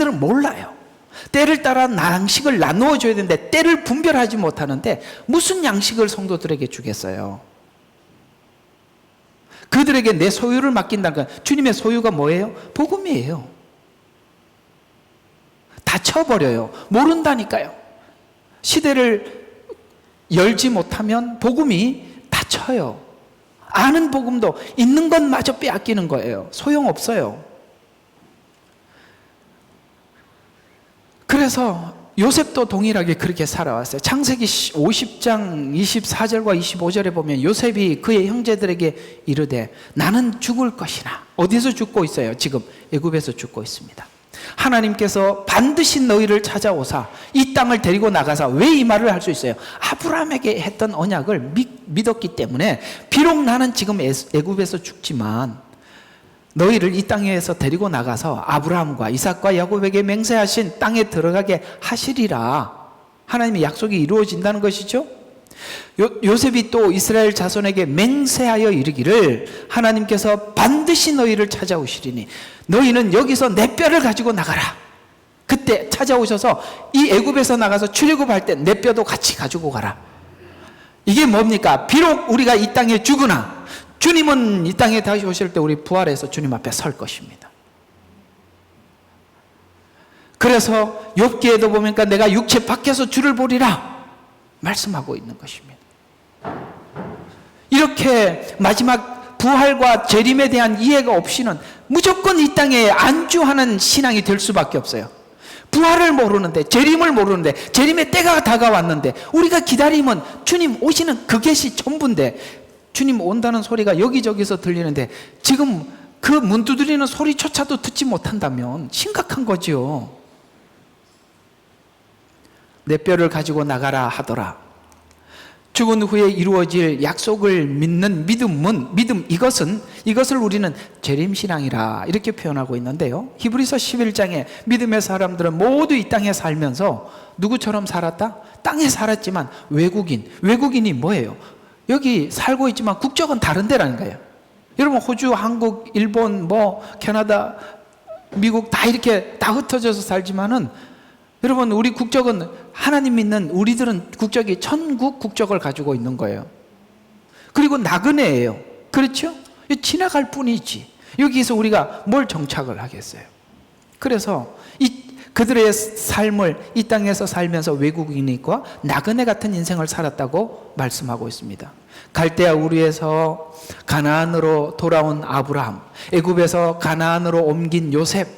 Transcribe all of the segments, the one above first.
자기들은 몰라요. 때를 따라 양식을 나누어 줘야 되는데 때를 분별하지 못하는데 무슨 양식을 성도들에게 주겠어요? 그들에게 내 소유를 맡긴다는 건 주님의 소유가 뭐예요? 복음이에요. 다쳐버려요. 모른다니까요. 시대를 열지 못하면 복음이 다쳐요. 아는 복음도 있는 것마저 빼앗기는 거예요. 소용없어요. 그래서 요셉도 동일하게 그렇게 살아왔어요. 창세기 50장 24절과 25절에 보면 요셉이 그의 형제들에게 이르되 나는 죽을 것이나. 어디서 죽고 있어요? 지금 애굽에서 죽고 있습니다. 하나님께서 반드시 너희를 찾아오사 이 땅을 데리고 나가사. 왜 이 말을 할 수 있어요? 아브라함에게 했던 언약을 믿었기 때문에 비록 나는 지금 애굽에서 죽지만 너희를 이 땅에서 데리고 나가서 아브라함과 이삭과 야곱에게 맹세하신 땅에 들어가게 하시리라. 하나님의 약속이 이루어진다는 것이죠. 요셉이 또 이스라엘 자손에게 맹세하여 이르기를 하나님께서 반드시 너희를 찾아오시리니 너희는 여기서 내 뼈를 가지고 나가라. 그때 찾아오셔서 이 애굽에서 나가서 출애굽할 때 내 뼈도 같이 가지고 가라. 이게 뭡니까? 비록 우리가 이 땅에 죽으나 주님은 이 땅에 다시 오실 때 우리 부활해서 주님 앞에 설 것입니다. 그래서 욥기에도 보니까 내가 육체 밖에서 주를 보리라 말씀하고 있는 것입니다. 이렇게 마지막 부활과 재림에 대한 이해가 없이는 무조건 이 땅에 안주하는 신앙이 될 수밖에 없어요. 부활을 모르는데, 재림을 모르는데, 재림의 때가 다가왔는데 우리가 기다리면 주님 오시는 그것이 전부인데 주님 온다는 소리가 여기저기서 들리는데 지금 그 문 두드리는 소리조차도 듣지 못한다면 심각한 거죠. 내 뼈를 가지고 나가라 하더라. 죽은 후에 이루어질 약속을 믿는 믿음, 이것을 우리는 재림신앙이라 이렇게 표현하고 있는데요. 히브리서 11장에 믿음의 사람들은 모두 이 땅에 살면서 누구처럼 살았다? 땅에 살았지만 외국인이 뭐예요? 여기 살고 있지만 국적은 다른 데라는 거예요. 여러분 호주, 한국, 일본, 캐나다, 미국 다 이렇게 다 흩어져서 살지만은 여러분 우리 국적은 하나님 믿는 우리들은 국적이 천국 국적을 가지고 있는 거예요. 그리고 나그네예요. 그렇죠? 지나갈 뿐이지 여기서 우리가 뭘 정착을 하겠어요. 그래서 그들의 삶을 이 땅에서 살면서 외국인과 나그네 같은 인생을 살았다고 말씀하고 있습니다. 갈대아 우르에서 가나안으로 돌아온 아브라함, 애굽에서 가나안으로 옮긴 요셉.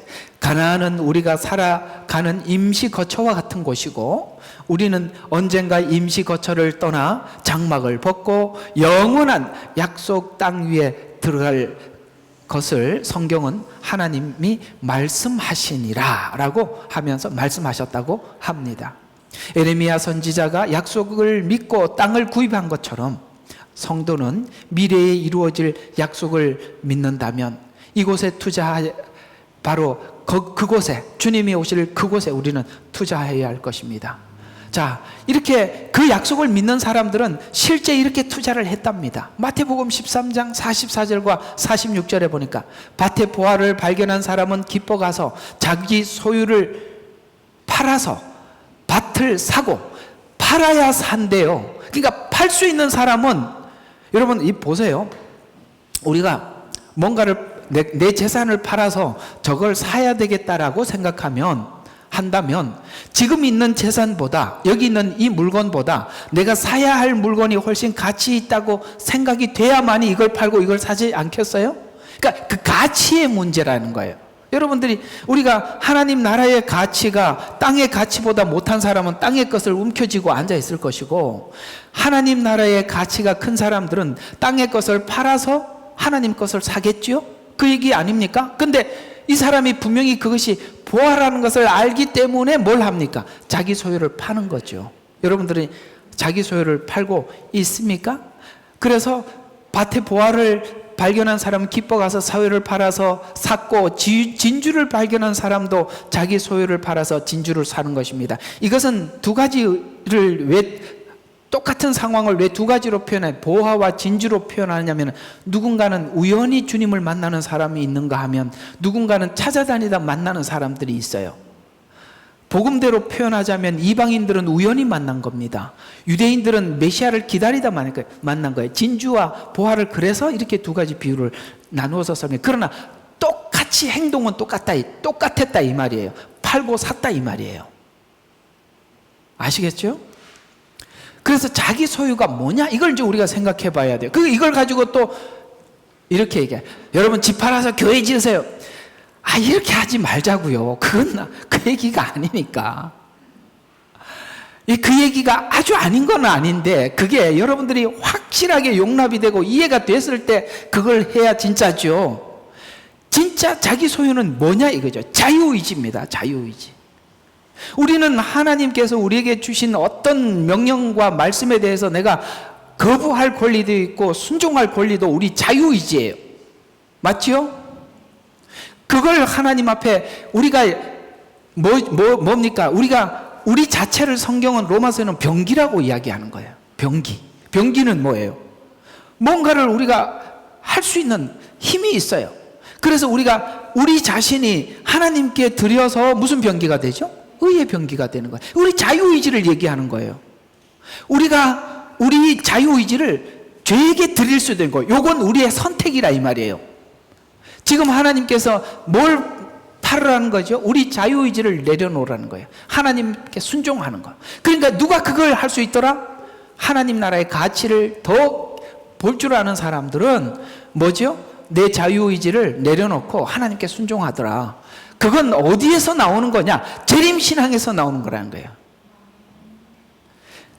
가나안은 우리가 살아가는 임시 거처와 같은 곳이고 우리는 언젠가 임시 거처를 떠나 장막을 벗고 영원한 약속 땅 위에 들어갈 것을 성경은 하나님이 말씀하시니라 라고 하면서 말씀하셨다고 합니다. 에레미야 선지자가 약속을 믿고 땅을 구입한 것처럼 성도는 미래에 이루어질 약속을 믿는다면 이곳에 바로 그곳에 주님이 오실 그곳에 우리는 투자해야 할 것입니다. 자, 이렇게 그 약속을 믿는 사람들은 실제 이렇게 투자를 했답니다. 마태복음 13장 44절과 46절에 보니까 밭의 보화를 발견한 사람은 기뻐 가서 자기 소유를 팔아서 밭을 사고 팔아야 산대요. 그러니까 팔 수 있는 사람은 여러분 보세요. 우리가 뭔가를 내 재산을 팔아서 저걸 사야 되겠다라고 한다면 지금 있는 재산보다 여기 있는 이 물건보다 내가 사야 할 물건이 훨씬 가치 있다고 생각이 돼야만이 이걸 팔고 이걸 사지 않겠어요? 그러니까 그 가치의 문제라는 거예요. 여러분들이 우리가 하나님 나라의 가치가 땅의 가치보다 못한 사람은 땅의 것을 움켜쥐고 앉아 있을 것이고 하나님 나라의 가치가 큰 사람들은 땅의 것을 팔아서 하나님 것을 사겠지요? 그 얘기 아닙니까? 근데 이 사람이 분명히 그것이 보화라는 것을 알기 때문에 뭘 합니까? 자기 소유를 파는 거죠. 여러분들이 자기 소유를 팔고 있습니까? 그래서 밭에 보화를 발견한 사람은 기뻐 가서 사유를 팔아서 샀고 진주를 발견한 사람도 자기 소유를 팔아서 진주를 사는 것입니다. 이것은 두 가지를 왜 똑같은 상황을 왜 두 가지로 표현해 보화와 진주로 표현하냐면 누군가는 우연히 주님을 만나는 사람이 있는가 하면 누군가는 찾아다니다 만나는 사람들이 있어요. 복음대로 표현하자면 이방인들은 우연히 만난 겁니다. 유대인들은 메시아를 기다리다 만난 거예요. 진주와 보화를 그래서 이렇게 두 가지 비유를 나누어서 설명해요. 그러나 똑같이 행동은 똑같았다 이 말이에요. 팔고 샀다 이 말이에요. 아시겠죠? 그래서 자기 소유가 뭐냐? 이걸 이제 우리가 생각해 봐야 돼요. 이걸 가지고 또 이렇게 얘기해요. 여러분 집 팔아서 교회 지으세요. 이렇게 하지 말자고요. 그건 그 얘기가 아니니까. 그 얘기가 아주 아닌 건 아닌데 그게 여러분들이 확실하게 용납이 되고 이해가 됐을 때 그걸 해야 진짜죠. 진짜 자기 소유는 뭐냐 이거죠. 자유의지입니다. 자유의지. 우리는 하나님께서 우리에게 주신 어떤 명령과 말씀에 대해서 내가 거부할 권리도 있고 순종할 권리도 우리 자유의지예요. 맞지요? 그걸 하나님 앞에 우리가 뭡니까? 우리 자체를 성경은 로마서에는 병기라고 이야기하는 거예요. 병기. 병기는 뭐예요? 뭔가를 우리가 할 수 있는 힘이 있어요. 그래서 우리가 우리 자신이 하나님께 드려서 무슨 병기가 되죠? 의의 병기가 되는 거예요. 우리 자유의지를 얘기하는 거예요. 우리가 우리 자유의지를 죄에게 드릴 수 있는 거예요. 이건 우리의 선택이라 이 말이에요. 지금 하나님께서 뭘 팔으라는 거죠? 우리 자유의지를 내려놓으라는 거예요. 하나님께 순종하는 거예요. 그러니까 누가 그걸 할 수 있더라? 하나님 나라의 가치를 더 볼 줄 아는 사람들은 뭐죠? 내 자유의지를 내려놓고 하나님께 순종하더라. 그건 어디에서 나오는 거냐? 재림신앙에서 나오는 거라는 거예요.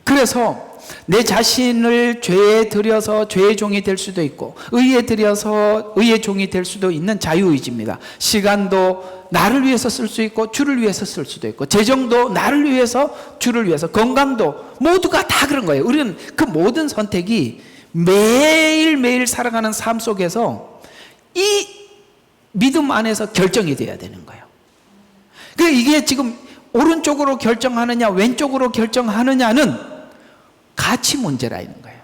그래서 내 자신을 죄에 들여서 죄의 종이 될 수도 있고 의에 들여서 의의 종이 될 수도 있는 자유의지입니다. 시간도 나를 위해서 쓸 수 있고 주를 위해서 쓸 수도 있고 재정도 나를 위해서 주를 위해서 건강도 모두가 다 그런 거예요. 우리는 그 모든 선택이 매일매일 살아가는 삶 속에서 이 믿음 안에서 결정이 돼야 되는 거예요. 그러니까 이게 지금 오른쪽으로 결정하느냐 왼쪽으로 결정하느냐는 가치 문제라 있는 거예요.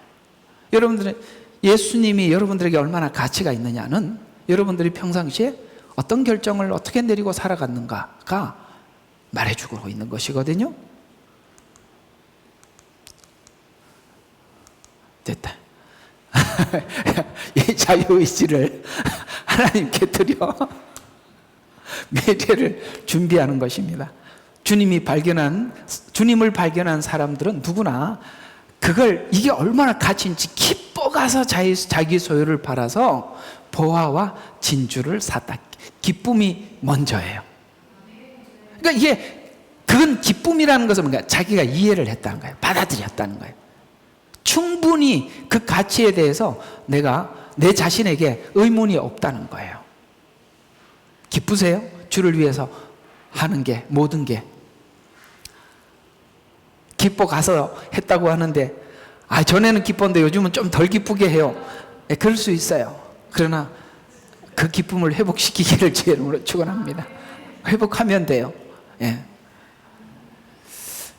여러분들은 예수님이 여러분들에게 얼마나 가치가 있느냐는 여러분들이 평상시에 어떤 결정을 어떻게 내리고 살아갔는가가 말해주고 있는 것이거든요. 됐다. 이 자유의지를 하나님께 드려 미래를 준비하는 것입니다. 주님을 발견한 사람들은 누구나 이게 얼마나 가치인지 기뻐가서 자기 소유를 팔아서 보화와 진주를 샀다. 기쁨이 먼저예요. 그러니까 그건 기쁨이라는 것은 뭔가 자기가 이해를 했다는 거예요. 받아들였다는 거예요. 충분히 그 가치에 대해서 내가 내 자신에게 의문이 없다는 거예요. 기쁘세요? 주를 위해서 하는 게 모든 게 기뻐 가서 했다고 하는데 전에는 기뻤는데 요즘은 좀 덜 기쁘게 해요. 그럴 수 있어요. 그러나 그 기쁨을 회복시키기를 주의 이름으로 축원합니다. 회복하면 돼요. 예.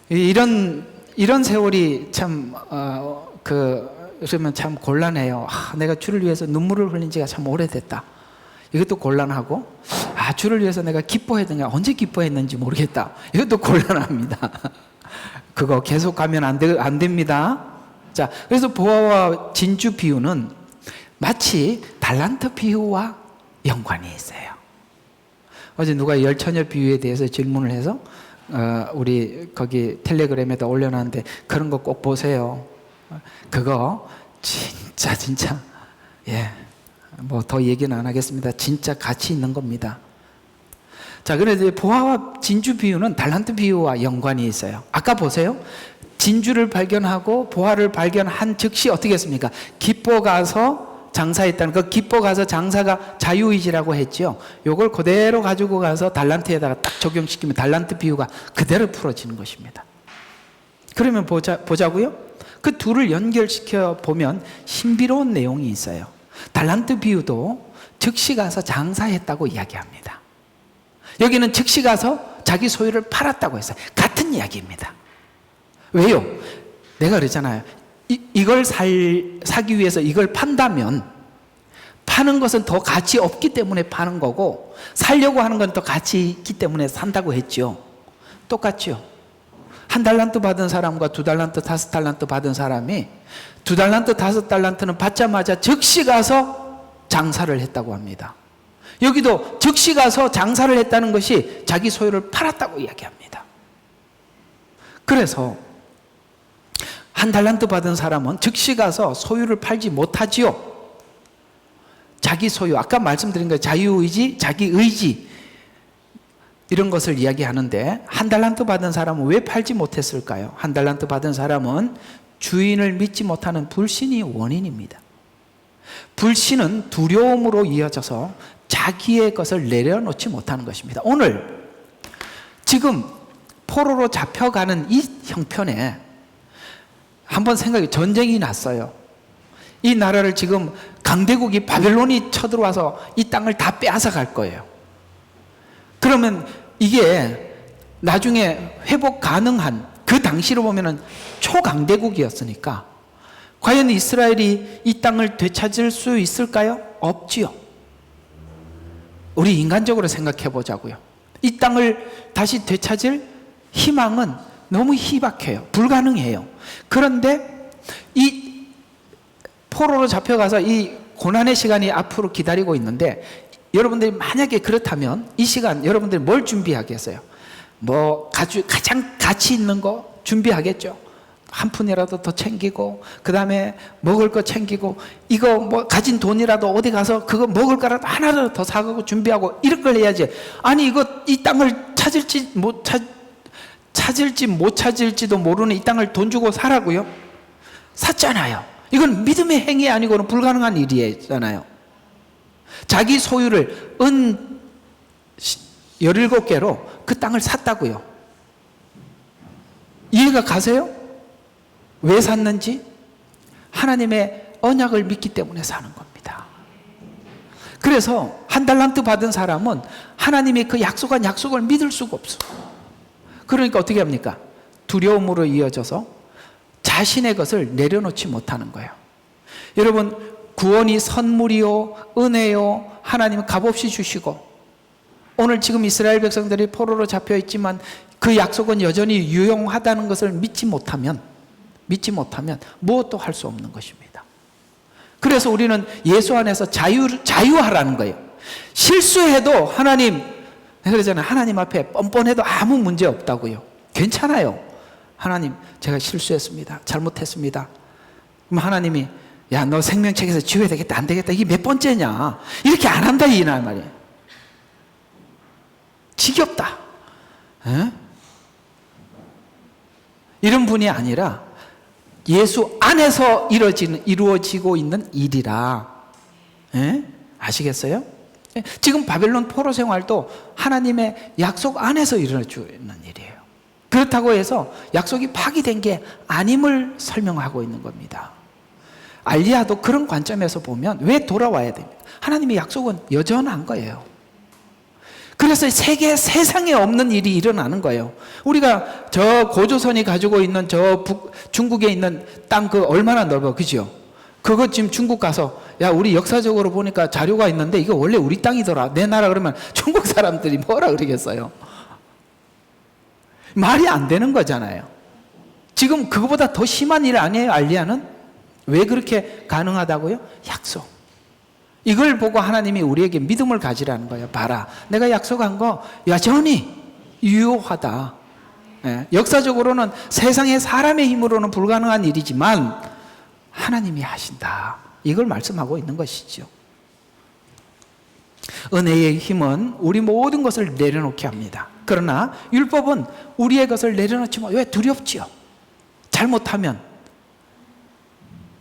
이런 세월이 참 그러면 참 곤란해요. 내가 주를 위해서 눈물을 흘린 지가 참 오래됐다. 이것도 곤란하고 주를 위해서 내가 기뻐했느냐 언제 기뻐했는지 모르겠다. 이것도 곤란합니다. 그거 계속 가면 안 됩니다. 자, 그래서 보화와 진주 비유는 마치 달란트 비유와 연관이 있어요. 어제 누가 열처녀 비유에 대해서 질문을 해서 우리 거기 텔레그램에다 올려놨는데 그런 거 꼭 보세요. 그거 진짜 뭐 더 얘기는 안 하겠습니다. 진짜 가치 있는 겁니다. 자, 그래서 보화와 진주 비유는 달란트 비유와 연관이 있어요. 아까 보세요. 진주를 발견하고 보화를 발견한 즉시 어떻게 했습니까? 기뻐 가서 장사했다는 그 기뻐 가서 장사가 자유의지라고 했죠. 요걸 그대로 가지고 가서 달란트에다가 딱 적용시키면 달란트 비유가 그대로 풀어지는 것입니다. 그러면 보자고요. 그 둘을 연결시켜 보면 신비로운 내용이 있어요. 달란트 비유도 즉시 가서 장사했다고 이야기합니다. 여기는 즉시 가서 자기 소유를 팔았다고 했어요. 같은 이야기입니다. 왜요? 내가 그랬잖아요. 이걸 사기 위해서 이걸 판다면 파는 것은 더 가치 없기 때문에 파는 거고 살려고 하는 건 더 가치 있기 때문에 산다고 했죠. 똑같죠. 1달란트 받은 사람과 2달란트, 5달란트 받은 사람이 2달란트, 5달란트는 받자마자 즉시 가서 장사를 했다고 합니다. 여기도 즉시 가서 장사를 했다는 것이 자기 소유를 팔았다고 이야기합니다. 그래서 1달란트 받은 사람은 즉시 가서 소유를 팔지 못하지요. 자기 소유, 아까 말씀드린 거 자유의지, 자기의지 이런 것을 이야기하는데 1달란트 받은 사람은 왜 팔지 못했을까요? 1달란트 받은 사람은 주인을 믿지 못하는 불신이 원인입니다. 불신은 두려움으로 이어져서 자기의 것을 내려놓지 못하는 것입니다. 오늘 지금 포로로 잡혀가는 이 형편에 한번 생각해, 전쟁이 났어요. 이 나라를 지금 강대국이 바벨론이 쳐들어와서 이 땅을 다 빼앗아 갈 거예요. 그러면 이게 나중에 회복 가능한, 그 당시로 보면은 초강대국이었으니까 과연 이스라엘이 이 땅을 되찾을 수 있을까요? 없지요. 우리 인간적으로 생각해 보자고요. 이 땅을 다시 되찾을 희망은 너무 희박해요. 불가능해요. 그런데 이 포로로 잡혀가서 이 고난의 시간이 앞으로 기다리고 있는데, 여러분들이 만약에 그렇다면 이 시간 여러분들이 뭘 준비하겠어요? 뭐 가장 가치 있는 거 준비하겠죠. 한 푼이라도 더 챙기고, 그 다음에 먹을 거 챙기고, 이거 뭐 가진 돈이라도 어디 가서 그거 먹을 거라도 하나라도 더 사가고 준비하고 이런 걸 해야지. 아니 이거 이 땅을 찾을지 못 찾을지도 모르는 이 땅을 돈 주고 사라고요? 샀잖아요. 이건 믿음의 행위 아니고는 불가능한 일이잖아요. 자기 소유를 은 17개로 그 땅을 샀다고요. 이해가 가세요? 왜 샀는지? 하나님의 언약을 믿기 때문에 사는 겁니다. 그래서 1달란트 받은 사람은 하나님이 그 약속한 약속을 믿을 수가 없어. 그러니까 어떻게 합니까? 두려움으로 이어져서 자신의 것을 내려놓지 못하는 거예요. 여러분, 구원이 선물이요, 은혜요, 하나님은 값없이 주시고, 오늘 지금 이스라엘 백성들이 포로로 잡혀 있지만 그 약속은 여전히 유용하다는 것을 믿지 못하면 무엇도 할 수 없는 것입니다. 그래서 우리는 예수 안에서 자유하라는 거예요. 실수해도 하나님, 그러잖아요. 하나님 앞에 뻔뻔해도 아무 문제 없다고요. 괜찮아요. 하나님, 제가 실수했습니다. 잘못했습니다. 그럼 하나님이, 야, 너 생명책에서 지워야 되겠다, 안 되겠다, 이게 몇 번째냐, 이렇게 안 한다 이 말이에요. 지겹다. 에? 이런 분이 아니라 예수 안에서 이루어지고 있는 일이라. 에? 아시겠어요? 지금 바벨론 포로 생활도 하나님의 약속 안에서 이루어지는 일이에요. 그렇다고 해서 약속이 파기된 게 아님을 설명하고 있는 겁니다. 알리야도 그런 관점에서 보면 왜 돌아와야 됩니까? 하나님의 약속은 여전한 거예요. 그래서 세상에 없는 일이 일어나는 거예요. 우리가 저 고조선이 가지고 있는 저 중국에 있는 땅 그 얼마나 넓어, 그죠? 그거 지금 중국 가서, 야, 우리 역사적으로 보니까 자료가 있는데 이거 원래 우리 땅이더라, 내 나라, 그러면 중국 사람들이 뭐라 그러겠어요? 말이 안 되는 거잖아요. 지금 그거보다 더 심한 일 아니에요, 알리야는? 왜 그렇게 가능하다고요? 약속. 이걸 보고 하나님이 우리에게 믿음을 가지라는 거예요. 봐라, 내가 약속한 거 여전히 유효하다. 예, 역사적으로는 세상의 사람의 힘으로는 불가능한 일이지만 하나님이 하신다. 이걸 말씀하고 있는 것이죠. 은혜의 힘은 우리 모든 것을 내려놓게 합니다. 그러나 율법은 우리의 것을 내려놓지 못. 왜? 두렵지요. 잘못하면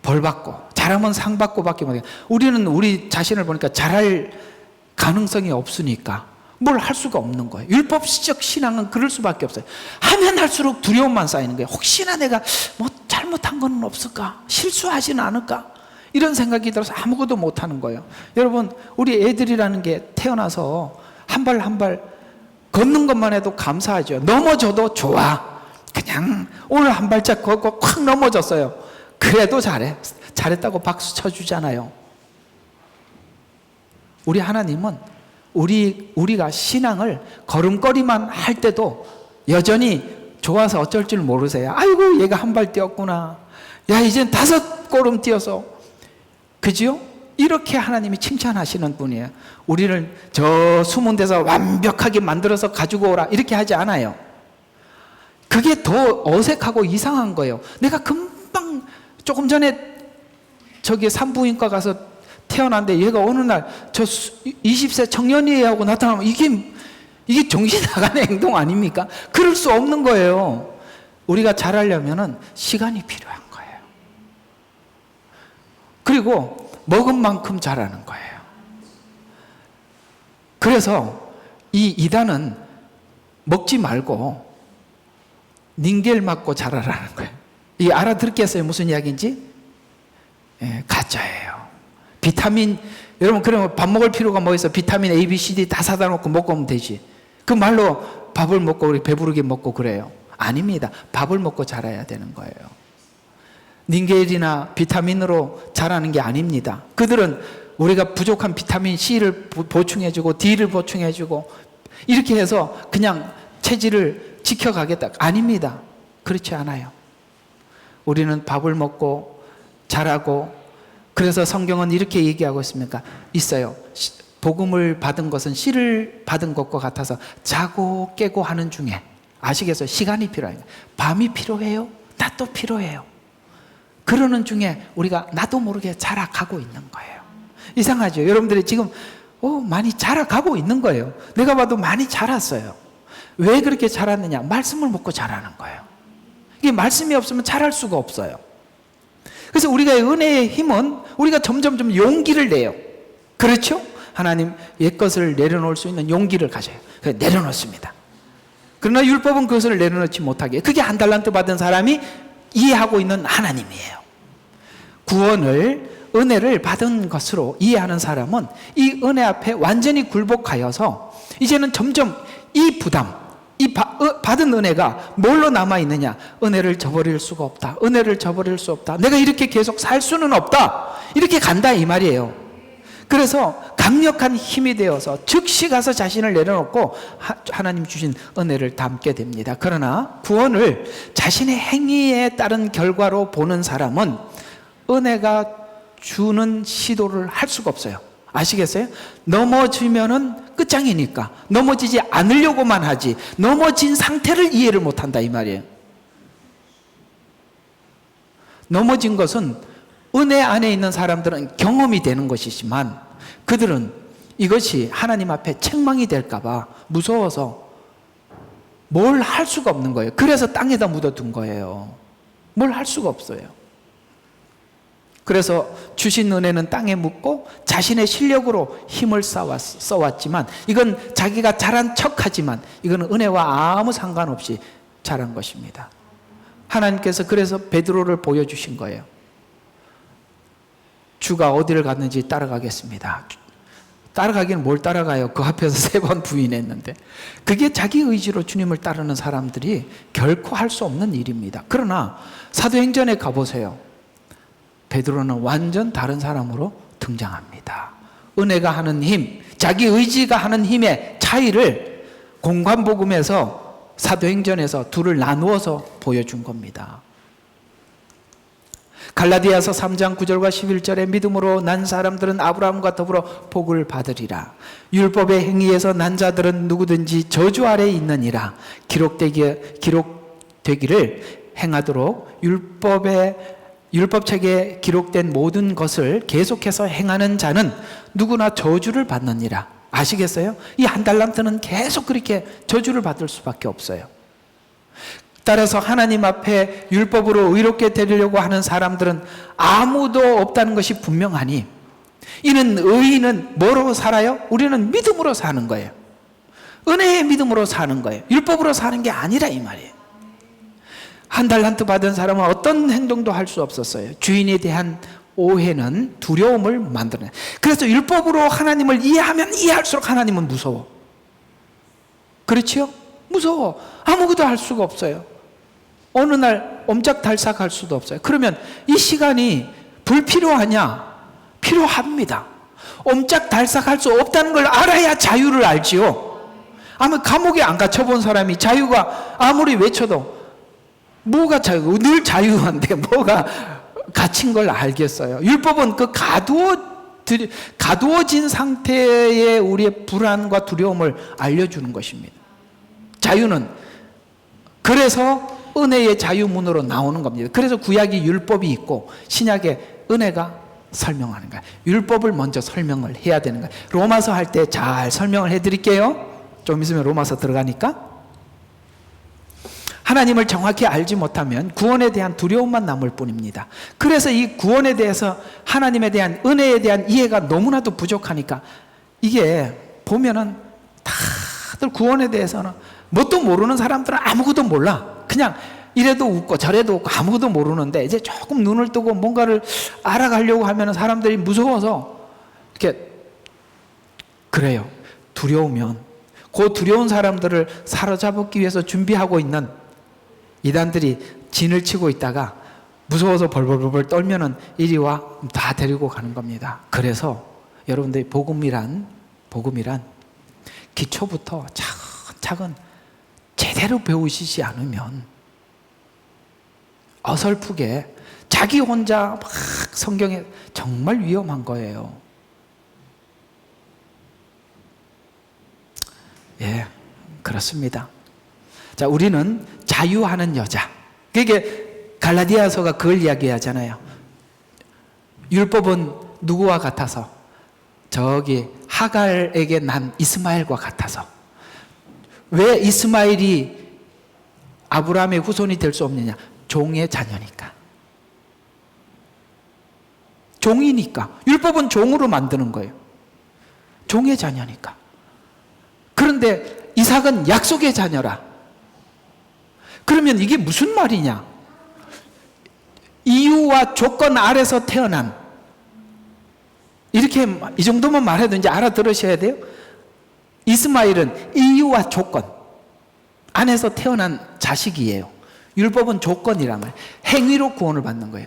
벌받고, 잘하면 상받고 밖에 못해요. 우리는 우리 자신을 보니까 잘할 가능성이 없으니까 뭘 할 수가 없는 거예요. 율법적 신앙은 그럴 수밖에 없어요. 하면 할수록 두려움만 쌓이는 거예요. 혹시나 내가 뭐 잘못한 건 없을까? 실수하지는 않을까? 이런 생각이 들어서 아무것도 못하는 거예요. 여러분, 우리 애들이라는 게 태어나서 한 발 한 발 걷는 것만 해도 감사하죠. 넘어져도 좋아. 그냥 오늘 한 발짝 걷고 콱 넘어졌어요. 그래도 잘했다고 박수 쳐주잖아요. 우리 하나님은 우리가 신앙을 걸음걸이만 할 때도 여전히 좋아서 어쩔 줄 모르세요. 아이고 얘가 한 발 뛰었구나. 야 이젠 5걸음 뛰어서. 그죠? 이렇게 하나님이 칭찬하시는 분이에요. 우리를 저 숨은 데서 완벽하게 만들어서 가지고 오라 이렇게 하지 않아요. 그게 더 어색하고 이상한 거예요. 내가 금방 조금 전에 저기 산부인과 가서 태어났는데 얘가 어느 날 저 20세 청년이에요 하고 나타나면 이게 정신 나가는 행동 아닙니까? 그럴 수 없는 거예요. 우리가 잘하려면 시간이 필요한 거예요. 그리고 먹은 만큼 잘하는 거예요. 그래서 이 이단은 먹지 말고 닌겔 맞고 자라라는 거예요. 이 알아듣겠어요? 무슨 이야기인지? 예, 가짜예요. 비타민, 여러분 그러면 밥 먹을 필요가 뭐 있어? 비타민 A, B, C, D 다 사다 놓고 먹고 오면 되지. 그 말로 밥을 먹고 우리 배부르게 먹고 그래요? 아닙니다. 밥을 먹고 자라야 되는 거예요. 닌겔이나 비타민으로 자라는 게 아닙니다. 그들은 우리가 부족한 비타민 C를 보충해주고 D를 보충해주고 이렇게 해서 그냥 체질을 지켜가겠다. 아닙니다. 그렇지 않아요. 우리는 밥을 먹고 자라고, 그래서 성경은 이렇게 얘기하고 있어요. 복음을 받은 것은 씨를 받은 것과 같아서 자고 깨고 하는 중에, 아시겠어요? 시간이 필요해요. 밤이 필요해요. 낮도 필요해요. 그러는 중에 우리가 나도 모르게 자라가고 있는 거예요. 이상하죠? 여러분들이 지금 많이 자라가고 있는 거예요. 내가 봐도 많이 자랐어요. 왜 그렇게 자랐느냐? 말씀을 먹고 자라는 거예요. 이게 말씀이 없으면 자랄 수가 없어요. 그래서 우리가 은혜의 힘은 우리가 점점 용기를 내요. 그렇죠? 하나님 옛것을 내려놓을 수 있는 용기를 가져요. 그래서 내려놓습니다. 그러나 율법은 그것을 내려놓지 못하게, 그게 한 달란트 받은 사람이 이해하고 있는 하나님이에요. 구원을, 은혜를 받은 것으로 이해하는 사람은 이 은혜 앞에 완전히 굴복하여서 이제는 점점 이 부담, 받은 은혜가 뭘로 남아있느냐? 은혜를 저버릴 수가 없다. 은혜를 저버릴 수 없다. 내가 이렇게 계속 살 수는 없다. 이렇게 간다 이 말이에요. 그래서 강력한 힘이 되어서 즉시 가서 자신을 내려놓고 하나님 주신 은혜를 담게 됩니다. 그러나 구원을 자신의 행위에 따른 결과로 보는 사람은 은혜가 주는 시도를 할 수가 없어요. 아시겠어요? 넘어지면은 끝장이니까 넘어지지 않으려고만 하지, 넘어진 상태를 이해를 못한다 이 말이에요. 넘어진 것은 은혜 안에 있는 사람들은 경험이 되는 것이지만 그들은 이것이 하나님 앞에 책망이 될까봐 무서워서 뭘 할 수가 없는 거예요. 그래서 땅에다 묻어둔 거예요. 뭘 할 수가 없어요. 그래서 주신 은혜는 땅에 묻고 자신의 실력으로 힘을 써왔지만, 이건 자기가 잘한 척하지만 이건 은혜와 아무 상관없이 잘한 것입니다. 하나님께서 그래서 베드로를 보여주신 거예요. 주가 어디를 갔는지 따라가겠습니다. 따라가기는 뭘 따라가요? 그 앞에서 3번 부인했는데. 그게 자기 의지로 주님을 따르는 사람들이 결코 할 수 없는 일입니다. 그러나 사도행전에 가보세요. 베드로는 완전 다른 사람으로 등장합니다. 은혜가 하는 힘, 자기 의지가 하는 힘의 차이를 공관복음에서, 사도행전에서 둘을 나누어서 보여준 겁니다. 갈라디아서 3장 9절과 11절에 믿음으로 난 사람들은 아브라함과 더불어 복을 받으리라. 율법의 행위에서 난 자들은 누구든지 저주 아래에 있느니라. 기록되기를 행하도록 율법책에 기록된 모든 것을 계속해서 행하는 자는 누구나 저주를 받느니라. 아시겠어요? 이 한 달란트는 계속 그렇게 저주를 받을 수밖에 없어요. 따라서 하나님 앞에 율법으로 의롭게 되려고 하는 사람들은 아무도 없다는 것이 분명하니, 이는 의인은 뭐로 살아요? 우리는 믿음으로 사는 거예요. 은혜의 믿음으로 사는 거예요. 율법으로 사는 게 아니라 이 말이에요. 한 달란트 받은 사람은 어떤 행동도 할 수 없었어요. 주인에 대한 오해는 두려움을 만드는. 그래서 율법으로 하나님을 이해하면 이해할수록 하나님은 무서워. 그렇지요? 무서워. 아무것도 할 수가 없어요. 어느 날 옴짝달싹 할 수도 없어요. 그러면 이 시간이 불필요하냐? 필요합니다. 옴짝달싹 할 수 없다는 걸 알아야 자유를 알지요. 아마 감옥에 안 갇혀본 사람이 자유가 아무리 외쳐도 뭐가 자유, 늘 자유한데 뭐가 갇힌 걸 알겠어요. 율법은 그 가두어진 상태의 우리의 불안과 두려움을 알려주는 것입니다. 자유는 그래서 은혜의 자유문으로 나오는 겁니다. 그래서 구약이 율법이 있고 신약에 은혜가 설명하는 거예요. 율법을 먼저 설명을 해야 되는 거예요. 로마서 할 때 잘 설명을 해드릴게요. 좀 있으면 로마서 들어가니까. 하나님을 정확히 알지 못하면 구원에 대한 두려움만 남을 뿐입니다. 그래서 이 구원에 대해서 하나님에 대한 은혜에 대한 이해가 너무나도 부족하니까 이게 보면은 다들 구원에 대해서는 뭣도 모르는 사람들은 아무것도 몰라. 그냥 이래도 웃고 저래도 웃고 아무것도 모르는데 이제 조금 눈을 뜨고 뭔가를 알아가려고 하면 사람들이 무서워서 이렇게 그래요. 두려우면 그 두려운 사람들을 사로잡기 위해서 준비하고 있는 이단들이 진을 치고 있다가 무서워서 벌벌벌 떨면은 이리 와 다 데리고 가는 겁니다. 그래서 여러분들이 복음이란 기초부터 차근차근 제대로 배우시지 않으면 어설프게 자기 혼자 막 성경에 정말 위험한 거예요. 예, 그렇습니다. 자, 우리는 자유하는 여자. 그게 갈라디아서가 그걸 이야기하잖아요. 율법은 누구와 같아서? 저기 하갈에게 난 이스마엘과 같아서. 왜 이스마엘이 아브라함의 후손이 될 수 없느냐? 종의 자녀니까. 종이니까. 율법은 종으로 만드는 거예요. 종의 자녀니까. 그런데 이삭은 약속의 자녀라. 그러면 이게 무슨 말이냐? 이유와 조건 아래서 태어난, 이렇게 이 정도만 말해도 이제 알아들으셔야 돼요. 이스마엘은 이유와 조건 안에서 태어난 자식이에요. 율법은 조건이란 말이에요. 행위로 구원을 받는 거예요.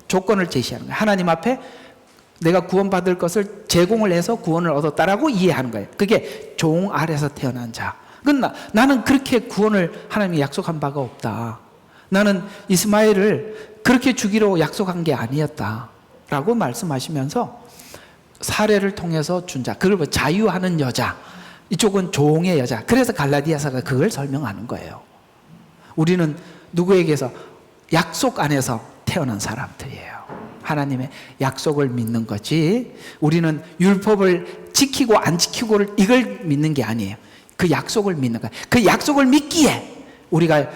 조건을 제시하는 거예요. 하나님 앞에 내가 구원받을 것을 제공을 해서 구원을 얻었다라고 이해하는 거예요. 그게 종 아래서 태어난 자. 나는 그렇게 구원을 하나님이 약속한 바가 없다. 나는 이스마엘을 그렇게 주기로 약속한 게 아니었다 라고 말씀하시면서 사례를 통해서 준 자, 그걸 자유하는 여자, 이쪽은 종의 여자. 그래서 갈라디아서가 그걸 설명하는 거예요. 우리는 누구에게서? 약속 안에서 태어난 사람들이에요. 하나님의 약속을 믿는 거지, 우리는 율법을 지키고 안 지키고를 이걸 믿는 게 아니에요. 그 약속을 믿는 거예요. 그 약속을 믿기에 우리가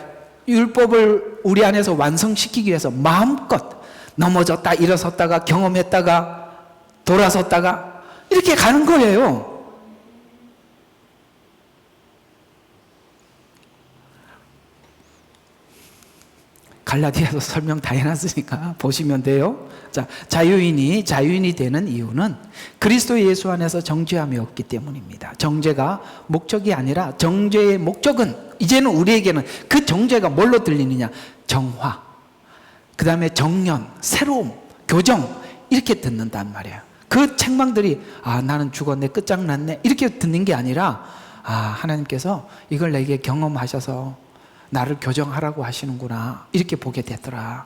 율법을 우리 안에서 완성시키기 위해서 마음껏 넘어졌다 일어섰다가 경험했다가 돌아섰다가 이렇게 가는 거예요. 갈라디아서 설명 다 해놨으니까 보시면 돼요. 자, 자유인이 되는 이유는 그리스도 예수 안에서 정죄함이 없기 때문입니다. 정죄가 목적이 아니라 정죄의 목적은 이제는 우리에게는 그 정죄가 뭘로 들리느냐? 정화, 그 다음에 정년, 새로움, 교정 이렇게 듣는단 말이에요. 그 책망들이 나는 죽었네, 끝장났네 이렇게 듣는 게 아니라 하나님께서 이걸 내게 경험하셔서 나를 교정하라고 하시는구나 이렇게 보게 되더라.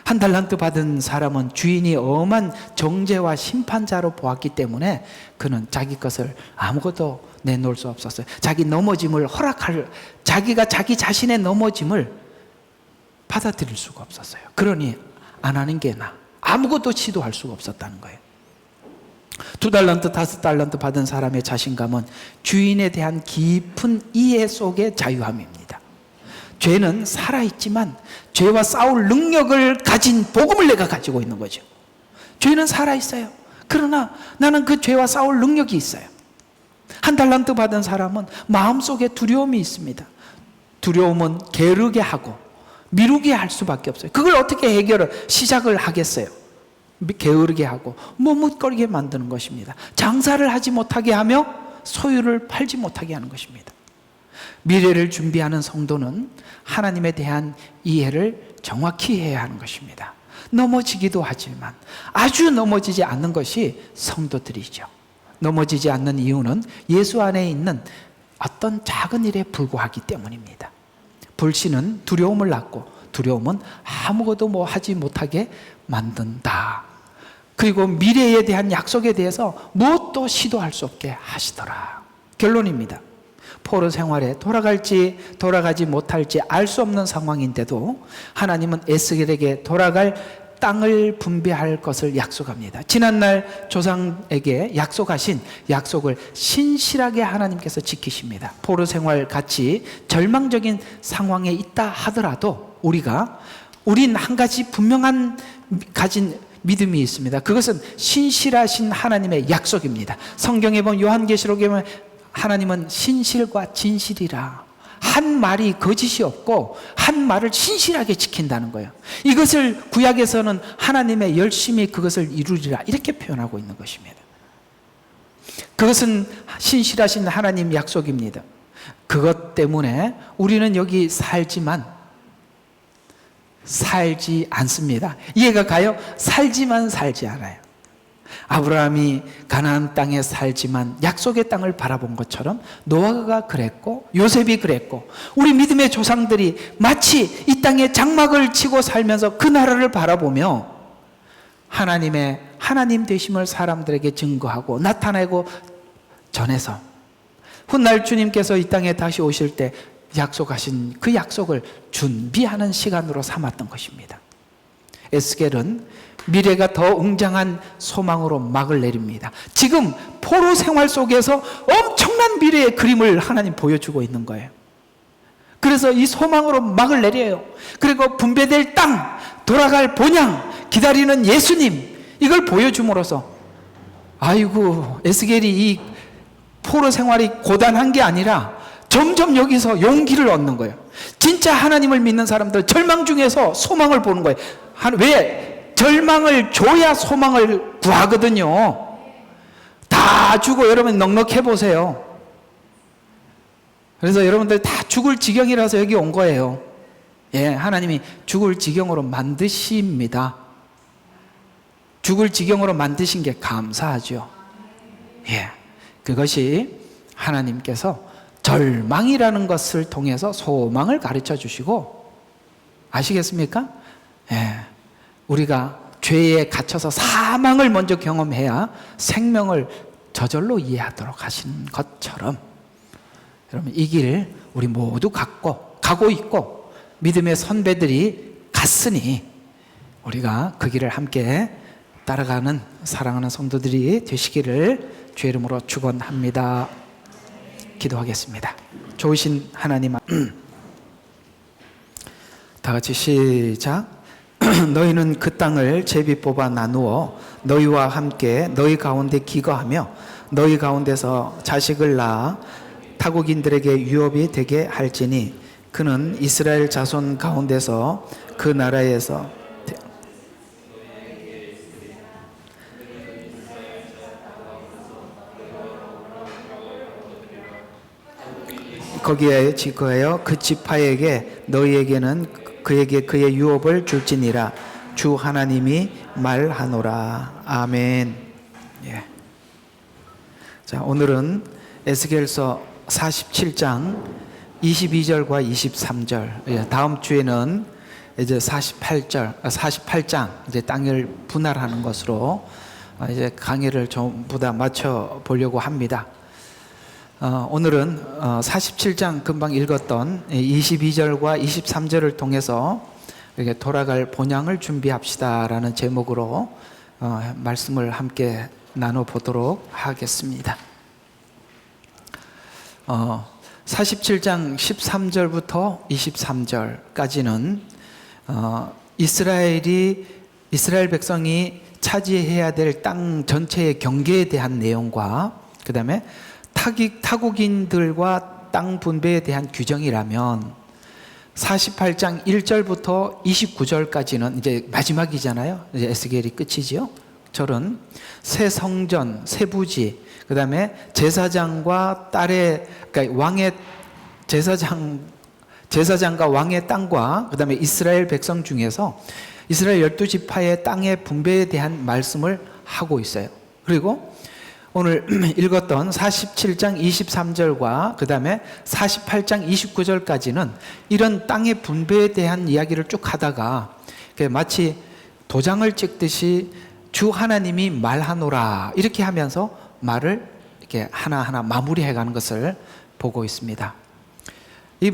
한 달란트 받은 사람은 주인이 엄한 정죄와 심판자로 보았기 때문에 그는 자기 것을 아무것도 내놓을 수 없었어요. 자기 넘어짐을 자기가 자기 자신의 넘어짐을 받아들일 수가 없었어요. 그러니 안 하는 게 나아. 아무것도 시도할 수가 없었다는 거예요. 2달란트, 5달란트 받은 사람의 자신감은 주인에 대한 깊은 이해 속의 자유함입니다. 죄는 살아있지만 죄와 싸울 능력을 가진 복음을 내가 가지고 있는 거죠. 죄는 살아있어요. 그러나 나는 그 죄와 싸울 능력이 있어요. 1달란트 받은 사람은 마음속에 두려움이 있습니다. 두려움은 게으르게 하고 미루게 할 수밖에 없어요. 그걸 어떻게 시작을 하겠어요? 게으르게 하고 머뭇거리게 만드는 것입니다. 장사를 하지 못하게 하며 소유를 팔지 못하게 하는 것입니다. 미래를 준비하는 성도는 하나님에 대한 이해를 정확히 해야 하는 것입니다. 넘어지기도 하지만 아주 넘어지지 않는 것이 성도들이죠. 넘어지지 않는 이유는 예수 안에 있는 어떤 작은 일에 불과하기 때문입니다. 불신은 두려움을 낳고 두려움은 아무것도 하지 못하게 만든다. 그리고 미래에 대한 약속에 대해서 무엇도 시도할 수 없게 하시더라. 결론입니다. 포로 생활에 돌아갈지 돌아가지 못할지 알 수 없는 상황인데도 하나님은 에스겔에게 돌아갈 땅을 분배할 것을 약속합니다. 지난날 조상에게 약속하신 약속을 신실하게 하나님께서 지키십니다. 포로 생활 같이 절망적인 상황에 있다 하더라도 우린 한 가지 분명한 가진 믿음이 있습니다. 그것은 신실하신 하나님의 약속입니다. 성경에 보면 요한계시록에 보면 하나님은 신실과 진실이라, 한 말이 거짓이 없고 한 말을 신실하게 지킨다는 거예요. 이것을 구약에서는 하나님의 열심히 그것을 이루리라 이렇게 표현하고 있는 것입니다. 그것은 신실하신 하나님 약속입니다. 그것 때문에 우리는 여기 살지만 살지 않습니다. 이해가 가요? 살지만 살지 않아요. 아브라함이 가나안 땅에 살지만 약속의 땅을 바라본 것처럼 노아가 그랬고 요셉이 그랬고 우리 믿음의 조상들이 마치 이 땅에 장막을 치고 살면서 그 나라를 바라보며 하나님의 하나님 되심을 사람들에게 증거하고 나타내고 전해서 훗날 주님께서 이 땅에 다시 오실 때 약속하신 그 약속을 준비하는 시간으로 삼았던 것입니다. 에스겔은 미래가 더 웅장한 소망으로 막을 내립니다. 지금 포로 생활 속에서 엄청난 미래의 그림을 하나님 보여주고 있는 거예요. 그래서 이 소망으로 막을 내려요. 그리고 분배될 땅, 돌아갈 본향, 기다리는 예수님, 이걸 보여줌으로써 아이고 에스겔이 이 포로 생활이 고단한 게 아니라 점점 여기서 용기를 얻는 거예요. 진짜 하나님을 믿는 사람들 절망 중에서 소망을 보는 거예요. 왜? 절망을 줘야 소망을 구하거든요. 다 주고 여러분 넉넉해 보세요. 그래서 여러분들 다 죽을 지경이라서 여기 온 거예요. 예, 하나님이 죽을 지경으로 만드십니다. 죽을 지경으로 만드신 게 감사하죠. 예, 그것이 하나님께서 절망이라는 것을 통해서 소망을 가르쳐 주시고, 아시겠습니까? 예, 우리가 죄에 갇혀서 사망을 먼저 경험해야 생명을 저절로 이해하도록 하신 것처럼 여러분 이 길 우리 모두 가고 있고 믿음의 선배들이 갔으니 우리가 그 길을 함께 따라가는 사랑하는 성도들이 되시기를 주의 이름으로 축원합니다. 기도하겠습니다. 좋으신 하나님, 다 같이 시작. 너희는 그 땅을 제비 뽑아 나누어 너희와 함께 너희 가운데 기거하며 너희 가운데서 자식을 낳아 타국인들에게 유업이 되게 할지니 그는 이스라엘 자손 가운데서 그 나라에서 거기에 지거하여 그 지파에게 너희에게는 그에게 그의 유업을 줄지니라 주 하나님이 말하노라. 아멘. 예. 자, 오늘은 에스겔서 47장 22절과 23절. 예, 다음 주에는 이제 48장 이제 땅을 분할하는 것으로 이제 강의를 전부 다 마쳐 보려고 합니다. 오늘은 47장 금방 읽었던 22절과 23절을 통해서 이렇게 돌아갈 본향을 준비합시다라는 제목으로 말씀을 함께 나눠보도록 하겠습니다. 47장 13절부터 23절까지는 이스라엘 백성이 차지해야 될 땅 전체의 경계에 대한 내용과 그 다음에 타국인들과 땅 분배에 대한 규정이라면 48장 1절부터 29절까지는 이제 마지막이잖아요. 이제 에스겔이 끝이지요. 절은 새 성전, 새 부지, 그 다음에 제사장과 딸의, 그러니까 왕의 제사장과 왕의 땅과 그 다음에 이스라엘 백성 중에서 이스라엘 12지파의 땅의 분배에 대한 말씀을 하고 있어요. 그리고 오늘 읽었던 47장 23절과 그 다음에 48장 29절까지는 이런 땅의 분배에 대한 이야기를 쭉 하다가 마치 도장을 찍듯이 주 하나님이 말하노라 이렇게 하면서 말을 이렇게 하나하나 마무리해 가는 것을 보고 있습니다. 이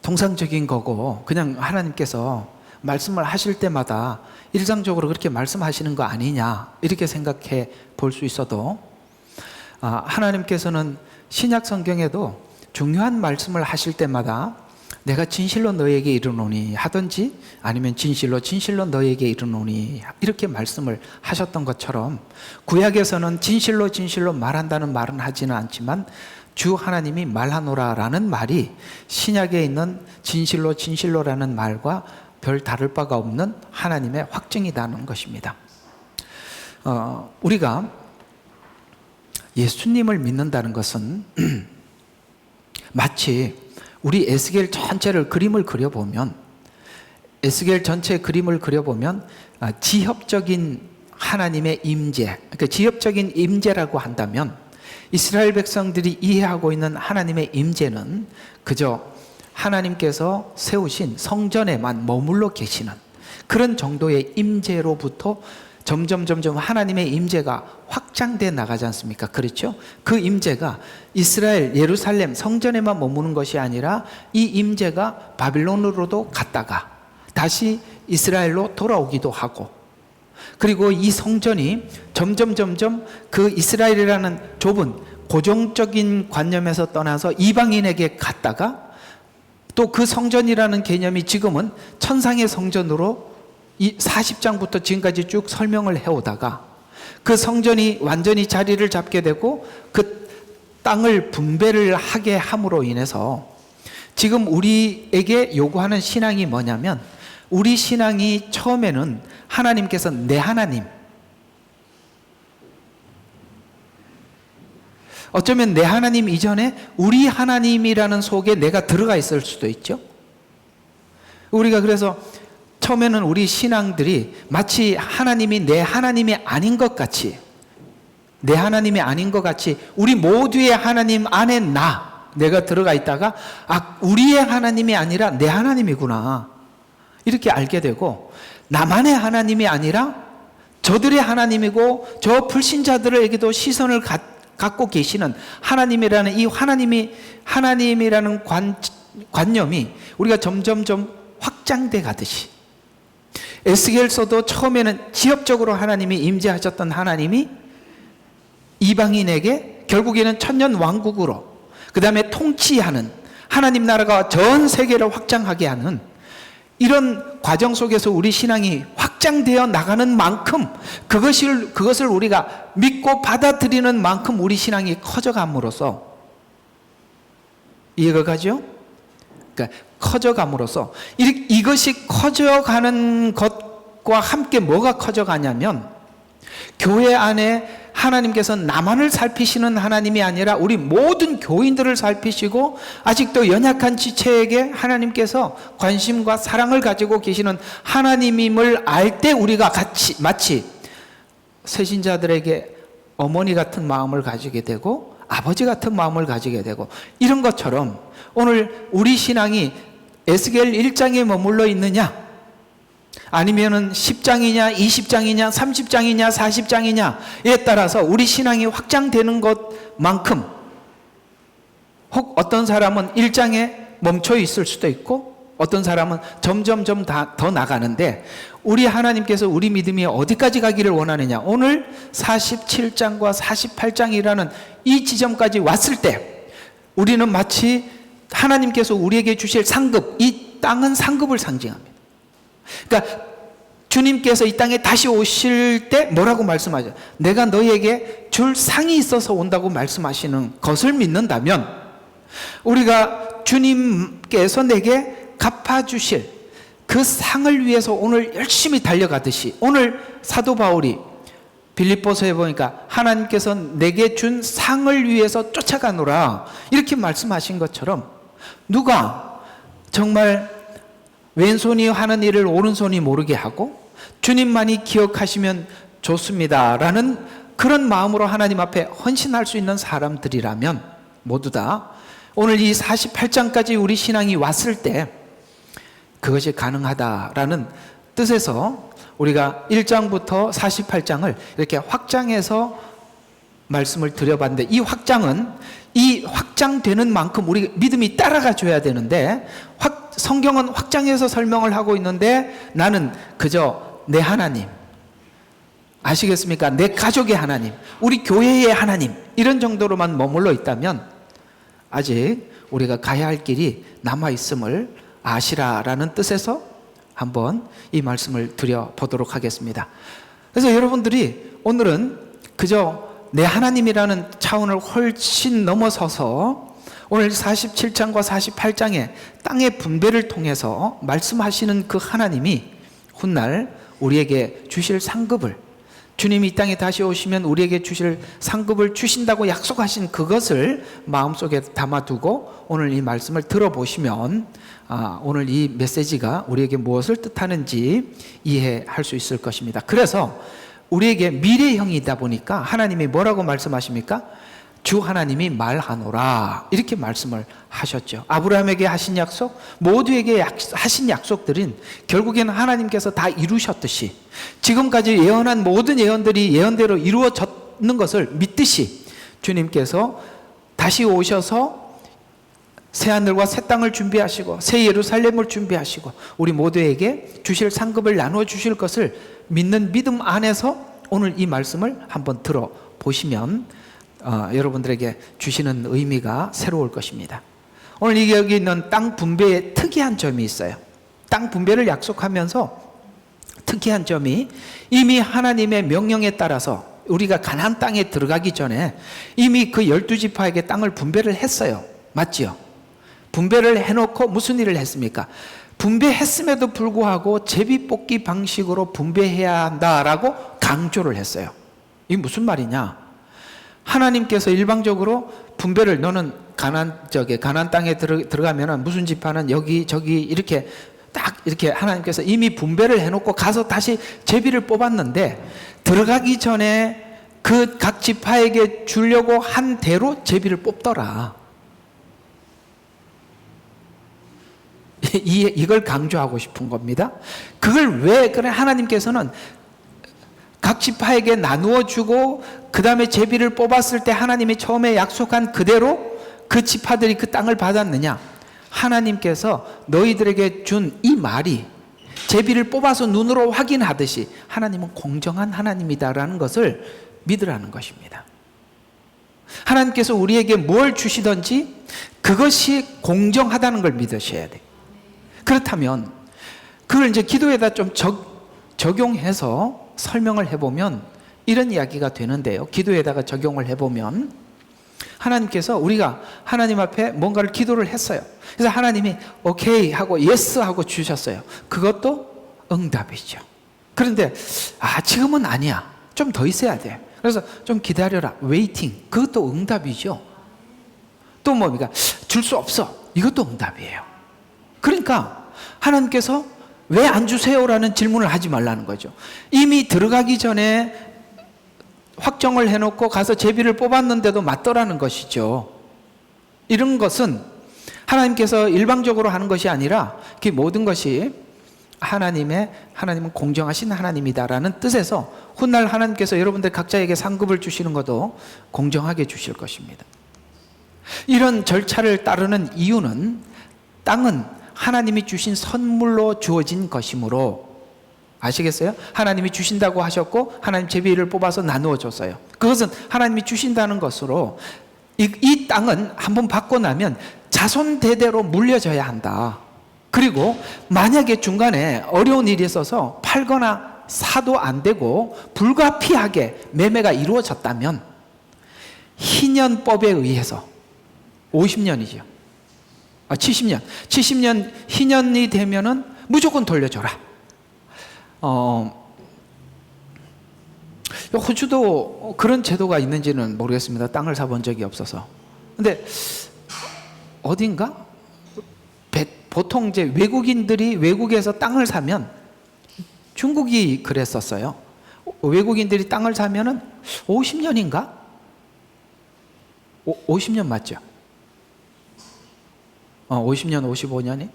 통상적인 거고 그냥 하나님께서 말씀을 하실 때마다 일상적으로 그렇게 말씀하시는 거 아니냐 이렇게 생각해 볼 수 있어도 하나님께서는 신약 성경에도 중요한 말씀을 하실 때마다 내가 진실로 너에게 이르노니 하든지 아니면 진실로 너에게 이르노니 이렇게 말씀을 하셨던 것처럼 구약에서는 진실로 말한다는 말은 하지는 않지만 주 하나님이 말하노라라는 말이 신약에 있는 진실로라는 말과 별 다를 바가 없는 하나님의 확증이라는 것입니다. 우리가 예수님을 믿는다는 것은 마치 우리 에스겔 전체를 그림을 그려보면 지협적인 하나님의 임재, 그러니까 지협적인 임재라고 한다면 이스라엘 백성들이 이해하고 있는 하나님의 임재는 그저 하나님께서 세우신 성전에만 머물러 계시는 그런 정도의 임재로부터 점점 하나님의 임재가 확장돼 나가지 않습니까? 그렇죠? 그 임재가 이스라엘 예루살렘 성전에만 머무는 것이 아니라 이 임재가 바빌론으로도 갔다가 다시 이스라엘로 돌아오기도 하고, 그리고 이 성전이 점점 그 이스라엘이라는 좁은 고정적인 관념에서 떠나서 이방인에게 갔다가 또 그 성전이라는 개념이 지금은 천상의 성전으로 이 40장부터 지금까지 쭉 설명을 해오다가 그 성전이 완전히 자리를 잡게 되고 그 땅을 분배를 하게 함으로 인해서 지금 우리에게 요구하는 신앙이 뭐냐면, 우리 신앙이 처음에는 하나님께서 내 하나님, 어쩌면 내 하나님 이전에 우리 하나님이라는 속에 내가 들어가 있을 수도 있죠. 우리가 그래서 처음에는 우리 신앙들이 마치 하나님이 내 하나님이 아닌 것 같이, 내 하나님이 아닌 것 같이 우리 모두의 하나님 안에 내가 들어가 있다가 우리의 하나님이 아니라 내 하나님이구나 이렇게 알게 되고, 나만의 하나님이 아니라 저들의 하나님이고 저 불신자들에게도 시선을 갖고 계시는 하나님이라는 이 하나님이라는 관념이 우리가 점점 확장돼 가듯이, 에스겔서도 처음에는 지역적으로 하나님이 임재하셨던 하나님이 이방인에게 결국에는 천년 왕국으로, 그 다음에 통치하는 하나님 나라가 전 세계를 확장하게 하는 이런 과정 속에서 우리 신앙이 확장되어 나가는 만큼, 그것을 우리가 믿고 받아들이는 만큼 우리 신앙이 커져감으로써, 이해가 가죠? 그러니까 커져감으로써 이것이 커져가는 것과 함께 뭐가 커져가냐면, 교회 안에 하나님께서 나만을 살피시는 하나님이 아니라 우리 모든 교인들을 살피시고 아직도 연약한 지체에게 하나님께서 관심과 사랑을 가지고 계시는 하나님임을 알 때 우리가 마치 새신자들에게 어머니 같은 마음을 가지게 되고 아버지 같은 마음을 가지게 되고, 이런 것처럼 오늘 우리 신앙이 에스겔 1장에 머물러 있느냐, 아니면은 10장이냐 20장이냐 30장이냐 40장이냐에 따라서 우리 신앙이 확장되는 것만큼, 혹 어떤 사람은 1장에 멈춰 있을 수도 있고 어떤 사람은 점점 더 나가는데, 우리 하나님께서 우리 믿음이 어디까지 가기를 원하느냐, 오늘 47장과 48장이라는 이 지점까지 왔을 때 우리는 마치 하나님께서 우리에게 주실 상급, 이 땅은 상급을 상징합니다. 그러니까 주님께서 이 땅에 다시 오실 때 뭐라고 말씀하죠? 내가 너희에게 줄 상이 있어서 온다고 말씀하시는 것을 믿는다면, 우리가 주님께서 내게 갚아주실 그 상을 위해서 오늘 열심히 달려가듯이, 오늘 사도 바울이 빌립보서에 보니까 하나님께서 내게 준 상을 위해서 쫓아가노라 이렇게 말씀하신 것처럼, 누가 정말 왼손이 하는 일을 오른손이 모르게 하고 주님만이 기억하시면 좋습니다 라는 그런 마음으로 하나님 앞에 헌신할 수 있는 사람들이라면 모두 다 오늘 이 48장까지 우리 신앙이 왔을 때 그것이 가능하다라는 뜻에서 우리가 1장부터 48장을 이렇게 확장해서 말씀을 드려봤는데, 이 확장은 이 확장되는 만큼 우리 믿음이 따라가 줘야 되는데, 성경은 확장해서 설명을 하고 있는데 나는 그저 내 하나님, 아시겠습니까? 내 가족의 하나님, 우리 교회의 하나님, 이런 정도로만 머물러 있다면 아직 우리가 가야 할 길이 남아있음을 아시라라는 뜻에서 한번 이 말씀을 드려보도록 하겠습니다. 그래서 여러분들이 오늘은 그저 내 하나님이라는 차원을 훨씬 넘어서서 오늘 47장과 48장의 땅의 분배를 통해서 말씀하시는 그 하나님이 훗날 우리에게 주실 상급을, 주님이 이 땅에 다시 오시면 우리에게 주실 상급을 주신다고 약속하신 그것을 마음속에 담아두고 오늘 이 말씀을 들어보시면 오늘 이 메시지가 우리에게 무엇을 뜻하는지 이해할 수 있을 것입니다. 그래서 우리에게 미래형이다 보니까 하나님이 뭐라고 말씀하십니까? 주 하나님이 말하노라, 이렇게 말씀을 하셨죠. 아브라함에게 하신 약속, 모두에게 하신 약속들은 결국에는 하나님께서 다 이루셨듯이, 지금까지 예언한 모든 예언들이 예언대로 이루어졌는 것을 믿듯이 주님께서 다시 오셔서 새하늘과 새 땅을 준비하시고 새 예루살렘을 준비하시고 우리 모두에게 주실 상급을 나누어 주실 것을 믿는 믿음 안에서 오늘 이 말씀을 한번 들어보시면 여러분들에게 주시는 의미가 새로울 것입니다. 오늘 여기 있는 땅 분배에 특이한 점이 있어요. 땅 분배를 약속하면서 특이한 점이, 이미 하나님의 명령에 따라서 우리가 가나안 땅에 들어가기 전에 이미 그 12지파에게 땅을 분배를 했어요. 맞지요? 분배를 해놓고 무슨 일을 했습니까? 분배했음에도 불구하고 제비뽑기 방식으로 분배해야 한다라고 강조를 했어요. 이게 무슨 말이냐? 하나님께서 일방적으로 분배를, 너는 가나안 땅에 들어가면은 무슨 지파는 여기 저기 이렇게 딱 이렇게 하나님께서 이미 분배를 해놓고 가서 다시 제비를 뽑았는데, 들어가기 전에 그 각 지파에게 주려고 한 대로 제비를 뽑더라. 이걸 강조하고 싶은 겁니다. 그걸 왜, 그래 하나님께서는 각 지파에게 나누어 주고 그 다음에 제비를 뽑았을 때 하나님이 처음에 약속한 그대로 그 지파들이 그 땅을 받았느냐? 하나님께서 너희들에게 준 이 말이 제비를 뽑아서 눈으로 확인하듯이 하나님은 공정한 하나님이다라는 것을 믿으라는 것입니다. 하나님께서 우리에게 뭘 주시든지 그것이 공정하다는 걸 믿으셔야 돼요. 그렇다면 그걸 이제 기도에다 좀 적용해서 설명을 해보면 이런 이야기가 되는데요. 기도에다가 적용을 해보면 하나님께서, 우리가 하나님 앞에 뭔가를 기도를 했어요. 그래서 하나님이 오케이 하고 예스 하고 주셨어요. 그것도 응답이죠. 그런데 지금은 아니야, 좀 더 있어야 돼, 그래서 좀 기다려라, 웨이팅, 그것도 응답이죠. 또 뭡니까? 줄 수 없어, 이것도 응답이에요. 그러니까 하나님께서 왜 안 주세요라는 질문을 하지 말라는 거죠. 이미 들어가기 전에 확정을 해놓고 가서 제비를 뽑았는데도 맞더라는 것이죠. 이런 것은 하나님께서 일방적으로 하는 것이 아니라 그 모든 것이 하나님은 공정하신 하나님이다라는 뜻에서 훗날 하나님께서 여러분들 각자에게 상급을 주시는 것도 공정하게 주실 것입니다. 이런 절차를 따르는 이유는 땅은 하나님이 주신 선물로 주어진 것이므로, 아시겠어요? 하나님이 주신다고 하셨고 하나님 제비를 뽑아서 나누어 줬어요. 그것은 하나님이 주신다는 것으로 이 땅은 한번 받고 나면 자손 대대로 물려져야 한다. 그리고 만약에 중간에 어려운 일이 있어서 팔거나 사도 안 되고 불가피하게 매매가 이루어졌다면 희년법에 의해서 50년이죠. 70년 희년이 되면은 무조건 돌려줘라. 호주도 그런 제도가 있는지는 모르겠습니다. 땅을 사본 적이 없어서. 근데 어딘가 보통 이제 외국인들이 외국에서 땅을 사면, 중국이 그랬었어요. 외국인들이 땅을 사면은 50년인가? 50년 맞죠? 50년, 55년이?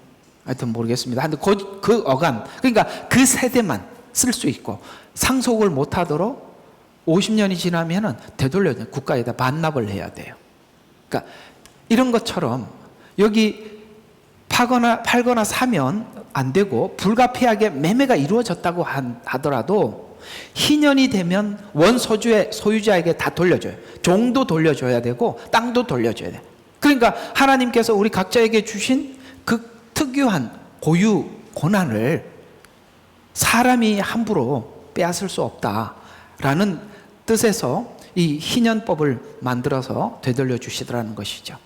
하여튼 모르겠습니다. 근데 그 어간, 그러니까 그 세대만 쓸 수 있고 상속을 못하도록 50년이 지나면은 되돌려 국가에다 반납을 해야 돼요. 그러니까 이런 것처럼 여기 팔거나 사면 안 되고 불가피하게 매매가 이루어졌다고 하더라도 희년이 되면 원소주의 소유자에게 다 돌려줘요. 종도 돌려줘야 되고 땅도 돌려줘야 돼요. 그러니까 하나님께서 우리 각자에게 주신 그 특유한 고유 고난을 사람이 함부로 빼앗을 수 없다라는 뜻에서 이 희년법을 만들어서 되돌려 주시더라는 것이죠.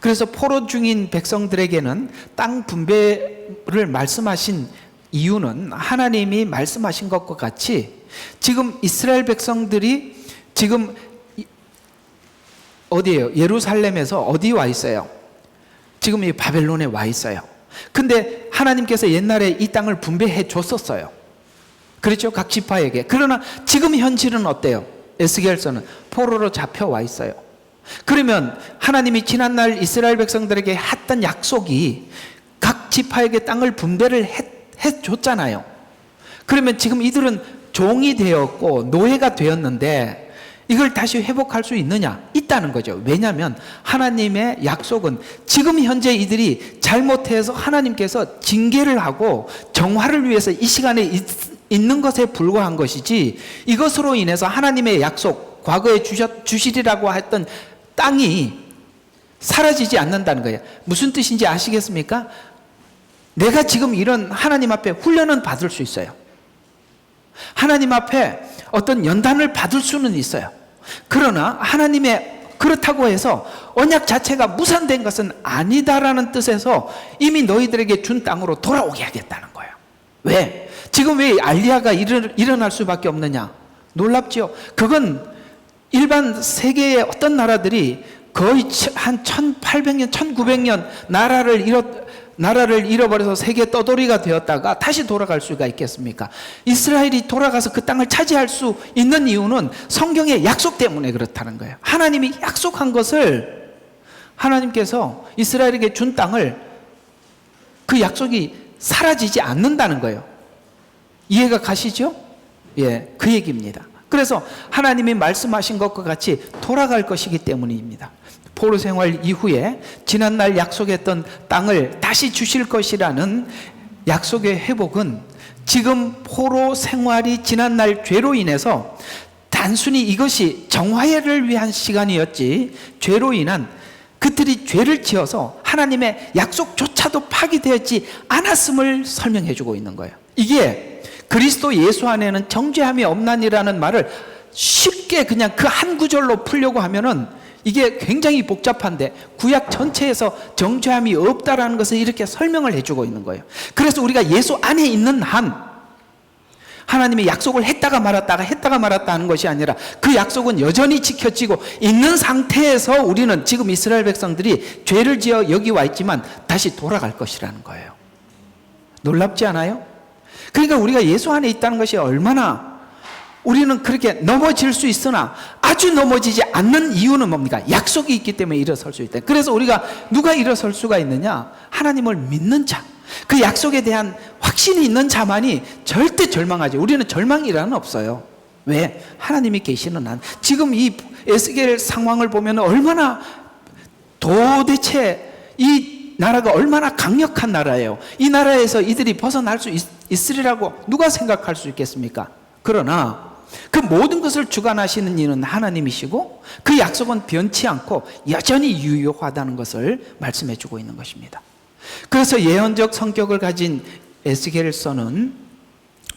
그래서 포로 중인 백성들에게는 땅 분배를 말씀하신 이유는 하나님이 말씀하신 것과 같이 지금 이스라엘 백성들이 지금 어디예요? 예루살렘에서 어디 와 있어요? 지금 이 바벨론에 와 있어요. 근데 하나님께서 옛날에 이 땅을 분배해 줬었어요. 그렇죠? 각 지파에게. 그러나 지금 현실은 어때요? 에스겔서는 포로로 잡혀와 있어요. 그러면 하나님이 지난날 이스라엘 백성들에게 했던 약속이 각 지파에게 땅을 분배를 해줬잖아요. 그러면 지금 이들은 종이 되었고 노예가 되었는데 이걸 다시 회복할 수 있느냐? 있다는 거죠. 왜냐하면 하나님의 약속은 지금 현재 이들이 잘못해서 하나님께서 징계를 하고 정화를 위해서 이 시간에 있는 것에 불과한 것이지, 이것으로 인해서 하나님의 약속, 과거에 주시리라고 했던 땅이 사라지지 않는다는 거예요. 무슨 뜻인지 아시겠습니까? 내가 지금 이런 하나님 앞에 훈련은 받을 수 있어요. 하나님 앞에 어떤 연단을 받을 수는 있어요. 그러나 하나님의 그렇다고 해서 언약 자체가 무산된 것은 아니다라는 뜻에서 이미 너희들에게 준 땅으로 돌아오게 하겠다는 거예요. 왜? 지금 왜 알리야가 일어날 수밖에 없느냐? 놀랍죠? 그건 일반 세계의 어떤 나라들이 거의 한 1800년, 1900년 나라를 잃어버려서 세계 떠돌이가 되었다가 다시 돌아갈 수가 있겠습니까? 이스라엘이 돌아가서 그 땅을 차지할 수 있는 이유는 성경의 약속 때문에 그렇다는 거예요. 하나님이 약속한 것을, 하나님께서 이스라엘에게 준 땅을, 그 약속이 사라지지 않는다는 거예요. 이해가 가시죠? 예, 그 얘기입니다. 그래서 하나님이 말씀하신 것과 같이 돌아갈 것이기 때문입니다. 포로 생활 이후에 지난날 약속했던 땅을 다시 주실 것이라는 약속의 회복은 지금 포로 생활이 지난날 죄로 인해서 단순히 이것이 정화를 위한 시간이었지, 죄로 인한 그들이 죄를 지어서 하나님의 약속조차도 파기되었지 않았음을 설명해 주고 있는 거예요. 이게 그리스도 예수 안에는 정죄함이 없나니라는 말을 쉽게 그냥 그 한 구절로 풀려고 하면은 이게 굉장히 복잡한데 구약 전체에서 정죄함이 없다라는 것을 이렇게 설명을 해주고 있는 거예요. 그래서 우리가 예수 안에 있는 한 하나님이 약속을 했다가 말았다 하는 것이 아니라 그 약속은 여전히 지켜지고 있는 상태에서 우리는 지금 이스라엘 백성들이 죄를 지어 여기 와 있지만 다시 돌아갈 것이라는 거예요. 놀랍지 않아요? 그러니까 우리가 예수 안에 있다는 것이 얼마나, 우리는 그렇게 넘어질 수 있으나 아주 넘어지지 않는 이유는 뭡니까? 약속이 있기 때문에 일어설 수 있다. 그래서 우리가 누가 일어설 수가 있느냐? 하나님을 믿는 자, 그 약속에 대한 확신이 있는 자만이 절대 절망하지. 우리는 절망이라는 없어요. 왜? 하나님이 계시는 한. 지금 이 에스겔 상황을 보면 얼마나 도대체 이 나라가 얼마나 강력한 나라예요. 이 나라에서 이들이 벗어날 수 있으리라고 누가 생각할 수 있겠습니까? 그러나 그 모든 것을 주관하시는 이는 하나님이시고 그 약속은 변치 않고 여전히 유효하다는 것을 말씀해 주고 있는 것입니다. 그래서 예언적 성격을 가진 에스겔서는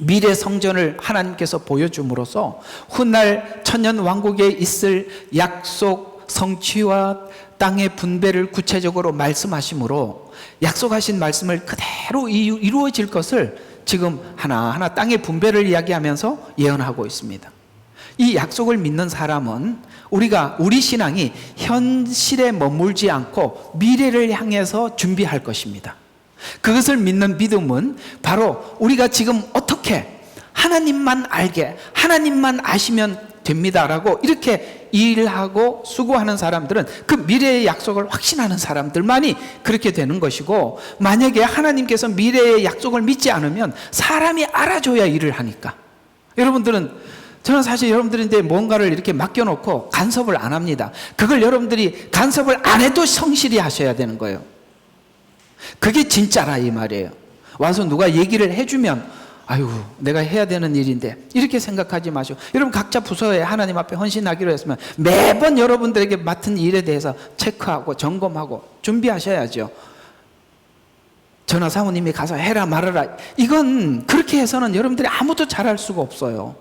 미래 성전을 하나님께서 보여줌으로써 훗날 천년 왕국에 있을 약속 성취와 땅의 분배를 구체적으로 말씀하심으로 약속하신 말씀을 그대로 이루어질 것을 지금 하나하나 땅의 분배를 이야기하면서 예언하고 있습니다. 이 약속을 믿는 사람은 우리 신앙이 현실에 머물지 않고 미래를 향해서 준비할 것입니다. 그것을 믿는 믿음은 바로 우리가 지금 어떻게 하나님만 알게, 하나님만 아시면 됩니다라고 이렇게 일하고 수고하는 사람들은 그 미래의 약속을 확신하는 사람들만이 그렇게 되는 것이고, 만약에 하나님께서 미래의 약속을 믿지 않으면 사람이 알아줘야 일을 하니까, 저는 사실 여러분들인데 뭔가를 이렇게 맡겨놓고 간섭을 안 합니다. 그걸 여러분들이 간섭을 안 해도 성실히 하셔야 되는 거예요. 그게 진짜라 이 말이에요. 와서 누가 얘기를 해주면 아이고 내가 해야 되는 일인데 이렇게 생각하지 마시고, 여러분 각자 부서에 하나님 앞에 헌신하기로 했으면 매번 여러분들에게 맡은 일에 대해서 체크하고 점검하고 준비하셔야죠. 전하 사모님이 가서 해라 말아라, 이건 그렇게 해서는 여러분들이 아무도 잘할 수가 없어요.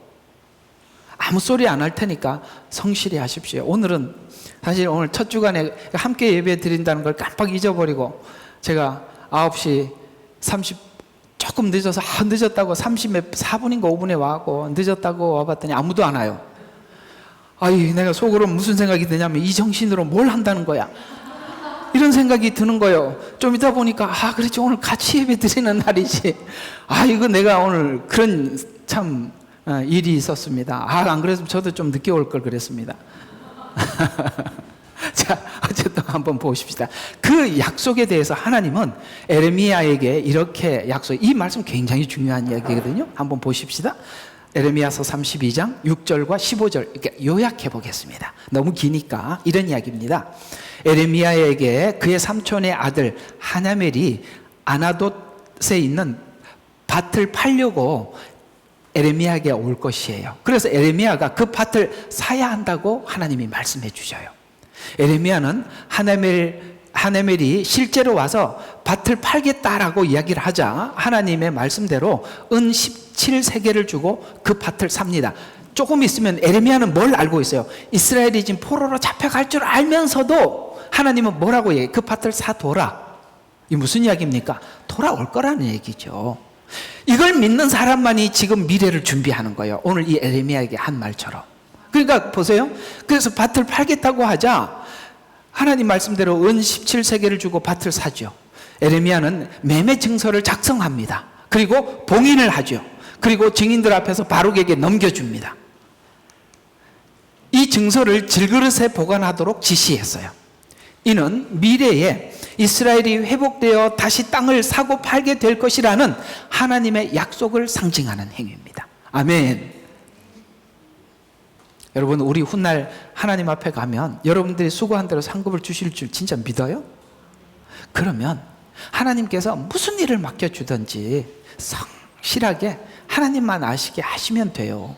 아무 소리 안 할 테니까 성실히 하십시오. 오늘은 사실 오늘 첫 주간에 함께 예배 드린다는 걸 깜빡 잊어버리고 제가 9시 30 조금 늦어서 늦었다고 34분인가 5분에 와고 늦었다고 와봤더니 아무도 안 와요. 아이 내가 속으로 무슨 생각이 드냐면 이 정신으로 뭘 한다는 거야, 이런 생각이 드는 거예요. 좀 이따 보니까 그렇지 오늘 같이 예배 드리는 날이지, 이거 내가 오늘 그런 참 일이 있었습니다. 안 그랬으면 저도 좀 늦게 올 걸 그랬습니다. 자, 어쨌든 한번 보십시다. 그 약속에 대해서 하나님은 에레미야에게 이렇게 이 말씀 굉장히 중요한 이야기거든요. 한번 보십시다. 에레미야서 32장 6절과 15절 이렇게 요약해 보겠습니다. 너무 기니까 이런 이야기입니다. 에레미야에게 그의 삼촌의 아들 하나멜이 아나돗에 있는 밭을 팔려고 에레미야에게 올 것이에요. 그래서 에레미야가 그 밭을 사야 한다고 하나님이 말씀해 주셔요. 에레미야는 하나멜이 실제로 와서 밭을 팔겠다라고 이야기를 하자 하나님의 말씀대로 은 17세겔을 주고 그 밭을 삽니다. 조금 있으면 에레미야는 뭘 알고 있어요? 이스라엘이 지금 포로로 잡혀갈 줄 알면서도 하나님은 뭐라고 얘기해요? 그 밭을 사둬라. 이게 무슨 이야기입니까? 돌아올 거라는 얘기죠. 이걸 믿는 사람만이 지금 미래를 준비하는 거예요. 오늘 이 에레미야에게 한 말처럼. 그러니까 보세요. 그래서 밭을 팔겠다고 하자 하나님 말씀대로 은 17세겔을 주고 밭을 사죠. 에레미야는 매매 증서를 작성합니다. 그리고 봉인을 하죠. 그리고 증인들 앞에서 바룩에게 넘겨줍니다. 이 증서를 질그릇에 보관하도록 지시했어요. 이는 미래에 이스라엘이 회복되어 다시 땅을 사고 팔게 될 것이라는 하나님의 약속을 상징하는 행위입니다. 아멘. 여러분, 우리 훗날 하나님 앞에 가면 여러분들이 수고한 대로 상급을 주실 줄 진짜 믿어요? 그러면 하나님께서 무슨 일을 맡겨주든지 성실하게 하나님만 아시게 하시면 돼요.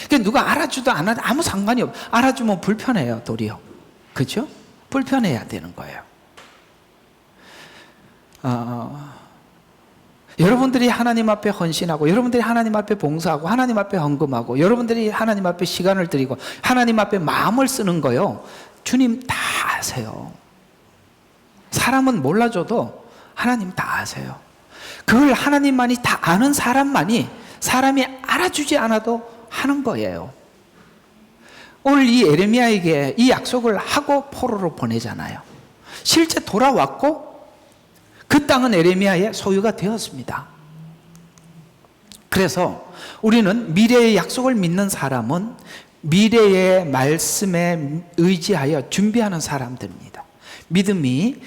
그러니까 누가 알아주도 안 하도 아무 상관이 없어요. 알아주면 불편해요, 도리어. 그렇죠? 불편해야 되는 거예요. 여러분들이 하나님 앞에 헌신하고, 여러분들이 하나님 앞에 봉사하고, 하나님 앞에 헌금하고, 여러분들이 하나님 앞에 시간을 드리고, 하나님 앞에 마음을 쓰는 거요, 주님 다 아세요. 사람은 몰라줘도 하나님 다 아세요. 그걸 하나님만이 다 아는 사람만이 사람이 알아주지 않아도 하는 거예요. 오늘 이 에레미야에게 이 약속을 하고 포로로 보내잖아요. 실제 돌아왔고 그 땅은 에레미야의 소유가 되었습니다. 그래서 우리는 미래의 약속을 믿는 사람은 미래의 말씀에 의지하여 준비하는 사람들입니다. 믿음의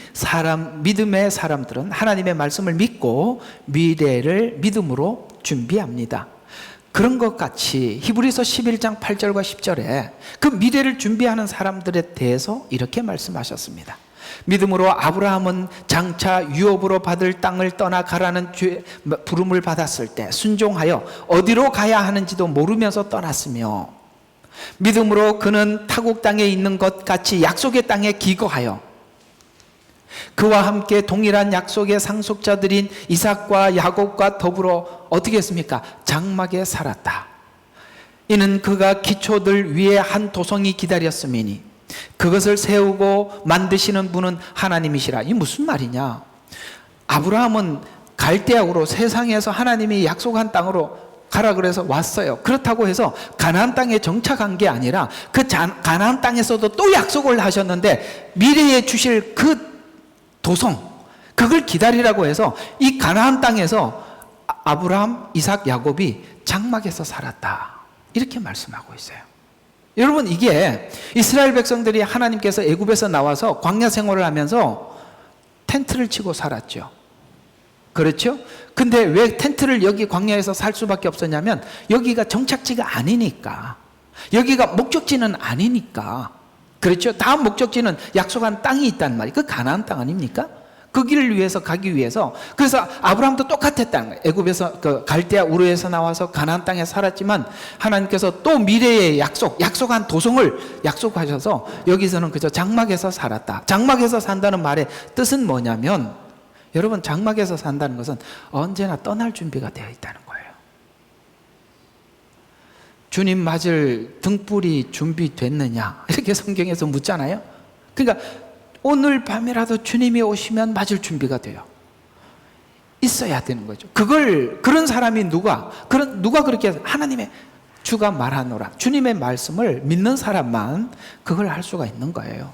사람들은 하나님의 말씀을 믿고 미래를 믿음으로 준비합니다. 그런 것 같이 히브리서 11장 8절과 10절에 그 미래를 준비하는 사람들에 대해서 이렇게 말씀하셨습니다. 믿음으로 아브라함은 장차 유업으로 받을 땅을 떠나 가라는 부름을 받았을 때 순종하여 어디로 가야 하는지도 모르면서 떠났으며, 믿음으로 그는 타국 땅에 있는 것 같이 약속의 땅에 기거하여 그와 함께 동일한 약속의 상속자들인 이삭과 야곱과 더불어 어떻게 했습니까? 장막에 살았다. 이는 그가 기초들 위에 한 도성이 기다렸음이니 그것을 세우고 만드시는 분은 하나님이시라. 이 무슨 말이냐? 아브라함은 갈대아우로 세상에서 하나님이 약속한 땅으로 가라 그래서 왔어요. 그렇다고 해서 가나안 땅에 정착한 게 아니라 그 가나안 땅에서도 또 약속을 하셨는데 미래에 주실 그 도성, 그걸 기다리라고 해서 이 가나안 땅에서 아브라함, 이삭, 야곱이 장막에서 살았다. 이렇게 말씀하고 있어요. 여러분, 이게 이스라엘 백성들이 하나님께서 애굽에서 나와서 광야 생활을 하면서 텐트를 치고 살았죠. 그렇죠? 근데 왜 텐트를 여기 광야에서 살 수밖에 없었냐면 여기가 정착지가 아니니까, 여기가 목적지는 아니니까. 그렇죠? 다음 목적지는 약속한 땅이 있단 말이에요. 그 가나안 땅 아닙니까? 그 길을 위해서 가기 위해서. 그래서 아브라함도 똑같았다는 거예요. 애굽에서 그 갈대아 우르에서 나와서 가나안 땅에 살았지만 하나님께서 또 미래의 약속한 도성을 약속하셔서 여기서는 그저 장막에서 살았다. 장막에서 산다는 말의 뜻은 뭐냐면, 여러분, 장막에서 산다는 것은 언제나 떠날 준비가 되어 있다는 거예요. 주님 맞을 등불이 준비됐느냐, 이렇게 성경에서 묻잖아요. 그러니까 오늘 밤이라도 주님이 오시면 맞을 준비가 돼요. 있어야 되는 거죠. 그런 사람이 누가 그렇게 하나님의 주가 말하노라, 주님의 말씀을 믿는 사람만 그걸 할 수가 있는 거예요.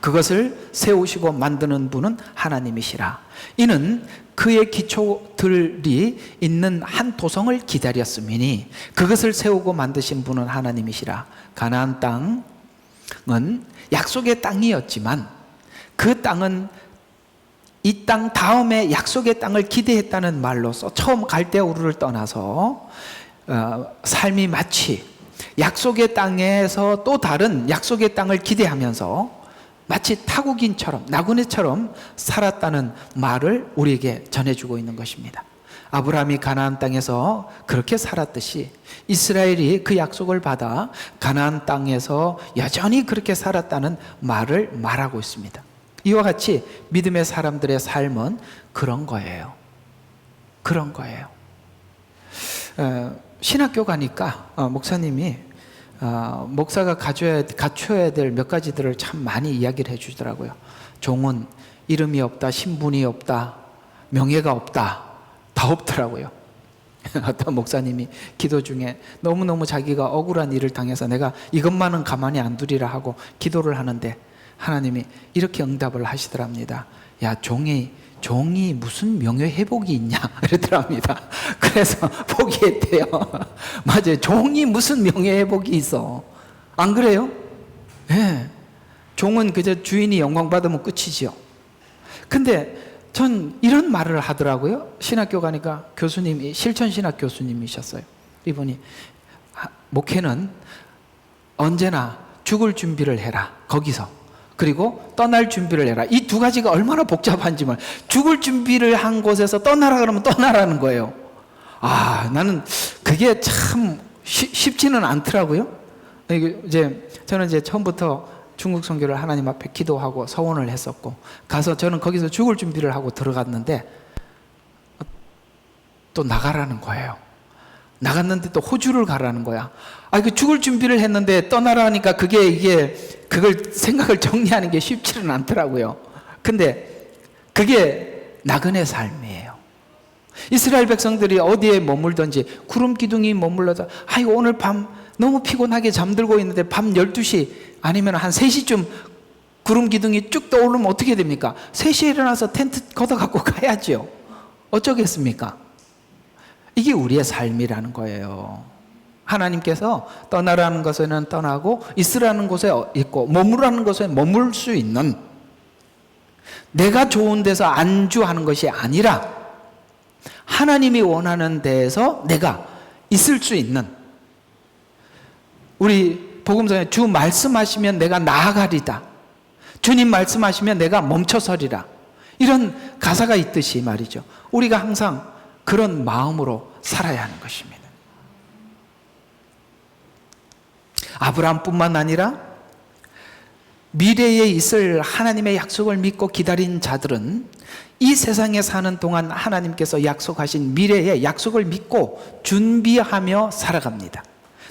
그것을 세우시고 만드는 분은 하나님이시라. 이는 그의 기초들이 있는 한 도성을 기다렸음이니 그것을 세우고 만드신 분은 하나님이시라. 가나안 땅은 약속의 땅이었지만 그 땅은 이 땅 다음에 약속의 땅을 기대했다는 말로서 처음 갈대아 우르를 떠나서 삶이 마치 약속의 땅에서 또 다른 약속의 땅을 기대하면서 마치 타국인처럼, 나그네처럼 살았다는 말을 우리에게 전해주고 있는 것입니다. 아브라함이 가나안 땅에서 그렇게 살았듯이 이스라엘이 그 약속을 받아 가나안 땅에서 여전히 그렇게 살았다는 말을 말하고 있습니다. 이와 같이 믿음의 사람들의 삶은 그런 거예요. 그런 거예요. 신학교 가니까 목사님이 목사가 갖춰야 될 몇 가지들을 참 많이 이야기를 해주더라고요. 종은 이름이 없다, 신분이 없다, 명예가 없다, 다 없더라고요. 어떤 목사님이 기도 중에 너무너무 자기가 억울한 일을 당해서 내가 이것만은 가만히 안 두리라 하고 기도를 하는데 하나님이 이렇게 응답을 하시더랍니다. 야, 종이 무슨 명예회복이 있냐 그러더랍니다. 그래서 포기했대요. 맞아요. 종이 무슨 명예회복이 있어. 안 그래요? 네. 종은 그저 주인이 영광 받으면 끝이지요. 근데 전 이런 말을 하더라고요. 신학교 가니까 교수님이 실천신학 교수님이셨어요. 이분이 목회는 언제나 죽을 준비를 해라. 거기서. 그리고 떠날 준비를 해라. 이 두 가지가 얼마나 복잡한지 말. 죽을 준비를 한 곳에서 떠나라 그러면 떠나라는 거예요. 나는 그게 참 쉽지는 않더라고요. 저는 처음부터 중국 선교를 하나님 앞에 기도하고 서원을 했었고, 가서 저는 거기서 죽을 준비를 하고 들어갔는데 또 나가라는 거예요. 나갔는데 또 호주를 가라는 거야. 그 죽을 준비를 했는데 떠나라니까 그걸 생각을 정리하는 게 쉽지는 않더라고요. 근데 그게 나그네 삶이에요. 이스라엘 백성들이 어디에 머물든지 구름 기둥이 머물러서 오늘 밤 너무 피곤하게 잠들고 있는데 밤 12시 아니면 한 3시쯤 구름 기둥이 쭉 떠오르면 어떻게 됩니까? 3시에 일어나서 텐트 걷어갖고 가야죠. 어쩌겠습니까? 이게 우리의 삶이라는 거예요. 하나님께서 떠나라는 것에는 떠나고 있으라는 곳에 있고 머무라는 곳에 머물 수 있는, 내가 좋은 데서 안주하는 것이 아니라 하나님이 원하는 데에서 내가 있을 수 있는, 우리 복음서에 주 말씀하시면 내가 나아가리다, 주님 말씀하시면 내가 멈춰서리라, 이런 가사가 있듯이 말이죠. 우리가 항상 그런 마음으로 살아야 하는 것입니다. 아브라함뿐만 아니라 미래에 있을 하나님의 약속을 믿고 기다린 자들은 이 세상에 사는 동안 하나님께서 약속하신 미래의 약속을 믿고 준비하며 살아갑니다.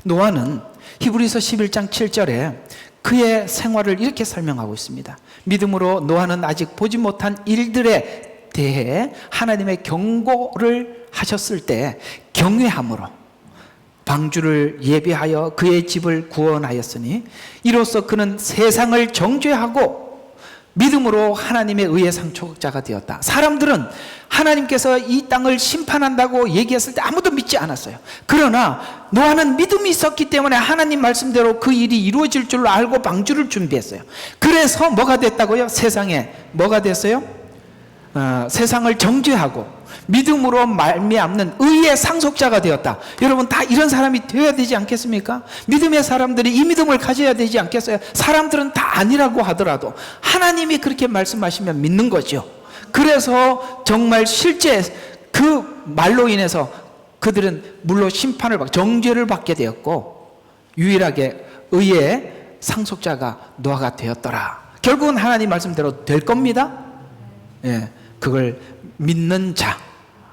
노아는 히브리서 11장 7절에 그의 생활을 이렇게 설명하고 있습니다. 믿음으로 노아는 아직 보지 못한 일들에 대해 하나님의 경고를 하셨을 때 경외함으로 방주를 예비하여 그의 집을 구원하였으니 이로써 그는 세상을 정죄하고 믿음으로 하나님의 의의 상속자가 되었다. 사람들은 하나님께서 이 땅을 심판한다고 얘기했을 때 아무도 믿지 않았어요. 그러나 노아는 믿음이 있었기 때문에 하나님 말씀대로 그 일이 이루어질 줄로 알고 방주를 준비했어요. 그래서 뭐가 됐다고요? 세상에 뭐가 됐어요? 세상을 정죄하고 믿음으로 말미암는 의의 상속자가 되었다. 여러분 다 이런 사람이 되어야 되지 않겠습니까? 믿음의 사람들이 이 믿음을 가져야 되지 않겠어요? 사람들은 다 아니라고 하더라도 하나님이 그렇게 말씀하시면 믿는 거죠. 그래서 정말 실제 그 말로 인해서 그들은 물론 심판을 받고 정죄를 받게 되었고 유일하게 의의 상속자가 노아가 되었더라. 결국은 하나님 말씀대로 될 겁니다. 예, 그걸 믿는 자,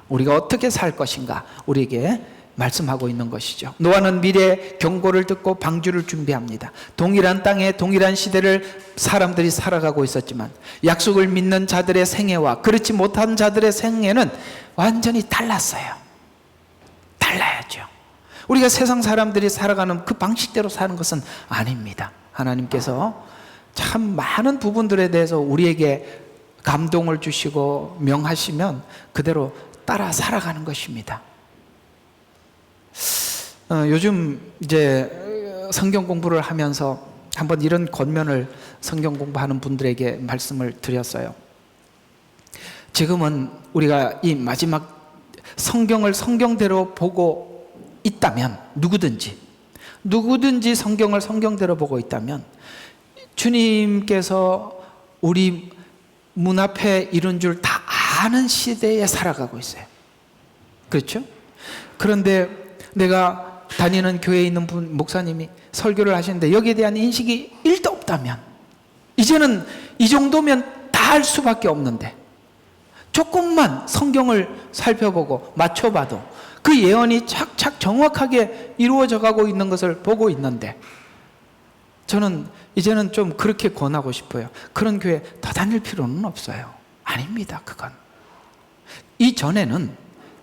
우리가 어떻게 살 것인가 우리에게 말씀하고 있는 것이죠. 노아는 미래의 경고를 듣고 방주를 준비합니다. 동일한 땅에 동일한 시대를 사람들이 살아가고 있었지만 약속을 믿는 자들의 생애와 그렇지 못한 자들의 생애는 완전히 달랐어요. 달라야죠. 우리가 세상 사람들이 살아가는 그 방식대로 사는 것은 아닙니다. 하나님께서 참 많은 부분들에 대해서 우리에게 감동을 주시고 명하시면 그대로 따라 살아가는 것입니다. 요즘 이제 성경 공부를 하면서 한번 이런 권면을 성경 공부하는 분들에게 말씀을 드렸어요. 지금은 우리가 이 마지막 성경을 성경대로 보고 있다면 누구든지 성경을 성경대로 보고 있다면 주님께서 우리 문 앞에 이런 줄 다 아는 시대에 살아가고 있어요. 그렇죠? 그런데 내가 다니는 교회에 있는 목사님이 설교를 하시는데 여기에 대한 인식이 1도 없다면 이제는 이 정도면 다 할 수밖에 없는데 조금만 성경을 살펴보고 맞춰봐도 그 예언이 착착 정확하게 이루어져 가고 있는 것을 보고 있는데 저는 이제는 좀 그렇게 권하고 싶어요. 그런 교회 더 다닐 필요는 없어요. 아닙니다. 그건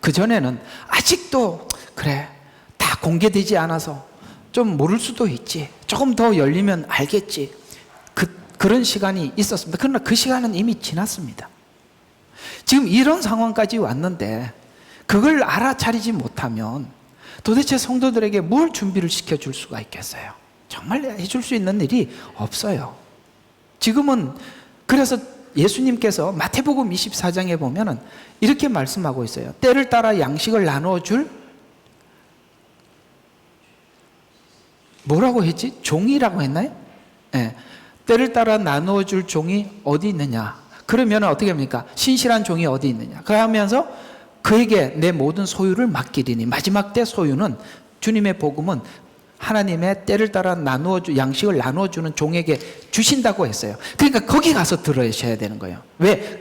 그전에는 아직도 그래 다 공개되지 않아서 좀 모를 수도 있지, 조금 더 열리면 알겠지, 그런 시간이 있었습니다. 그러나 그 시간은 이미 지났습니다. 지금 이런 상황까지 왔는데 그걸 알아차리지 못하면 도대체 성도들에게 뭘 준비를 시켜줄 수가 있겠어요? 정말 해줄 수 있는 일이 없어요. 지금은 그래서 예수님께서 마태복음 24장에 보면은 이렇게 말씀하고 있어요. 때를 따라 양식을 나누어줄 뭐라고 했지? 종이라고 했나요? 네. 때를 따라 나누어줄 종이 어디 있느냐? 그러면 어떻게 합니까? 신실한 종이 어디 있느냐? 그러면서 그에게 내 모든 소유를 맡기리니 마지막 때 소유는 주님의 복음은 하나님의 때를 따라 양식을 나누어주는 종에게 주신다고 했어요. 그러니까 거기 가서 들으셔야 되는 거예요. 왜?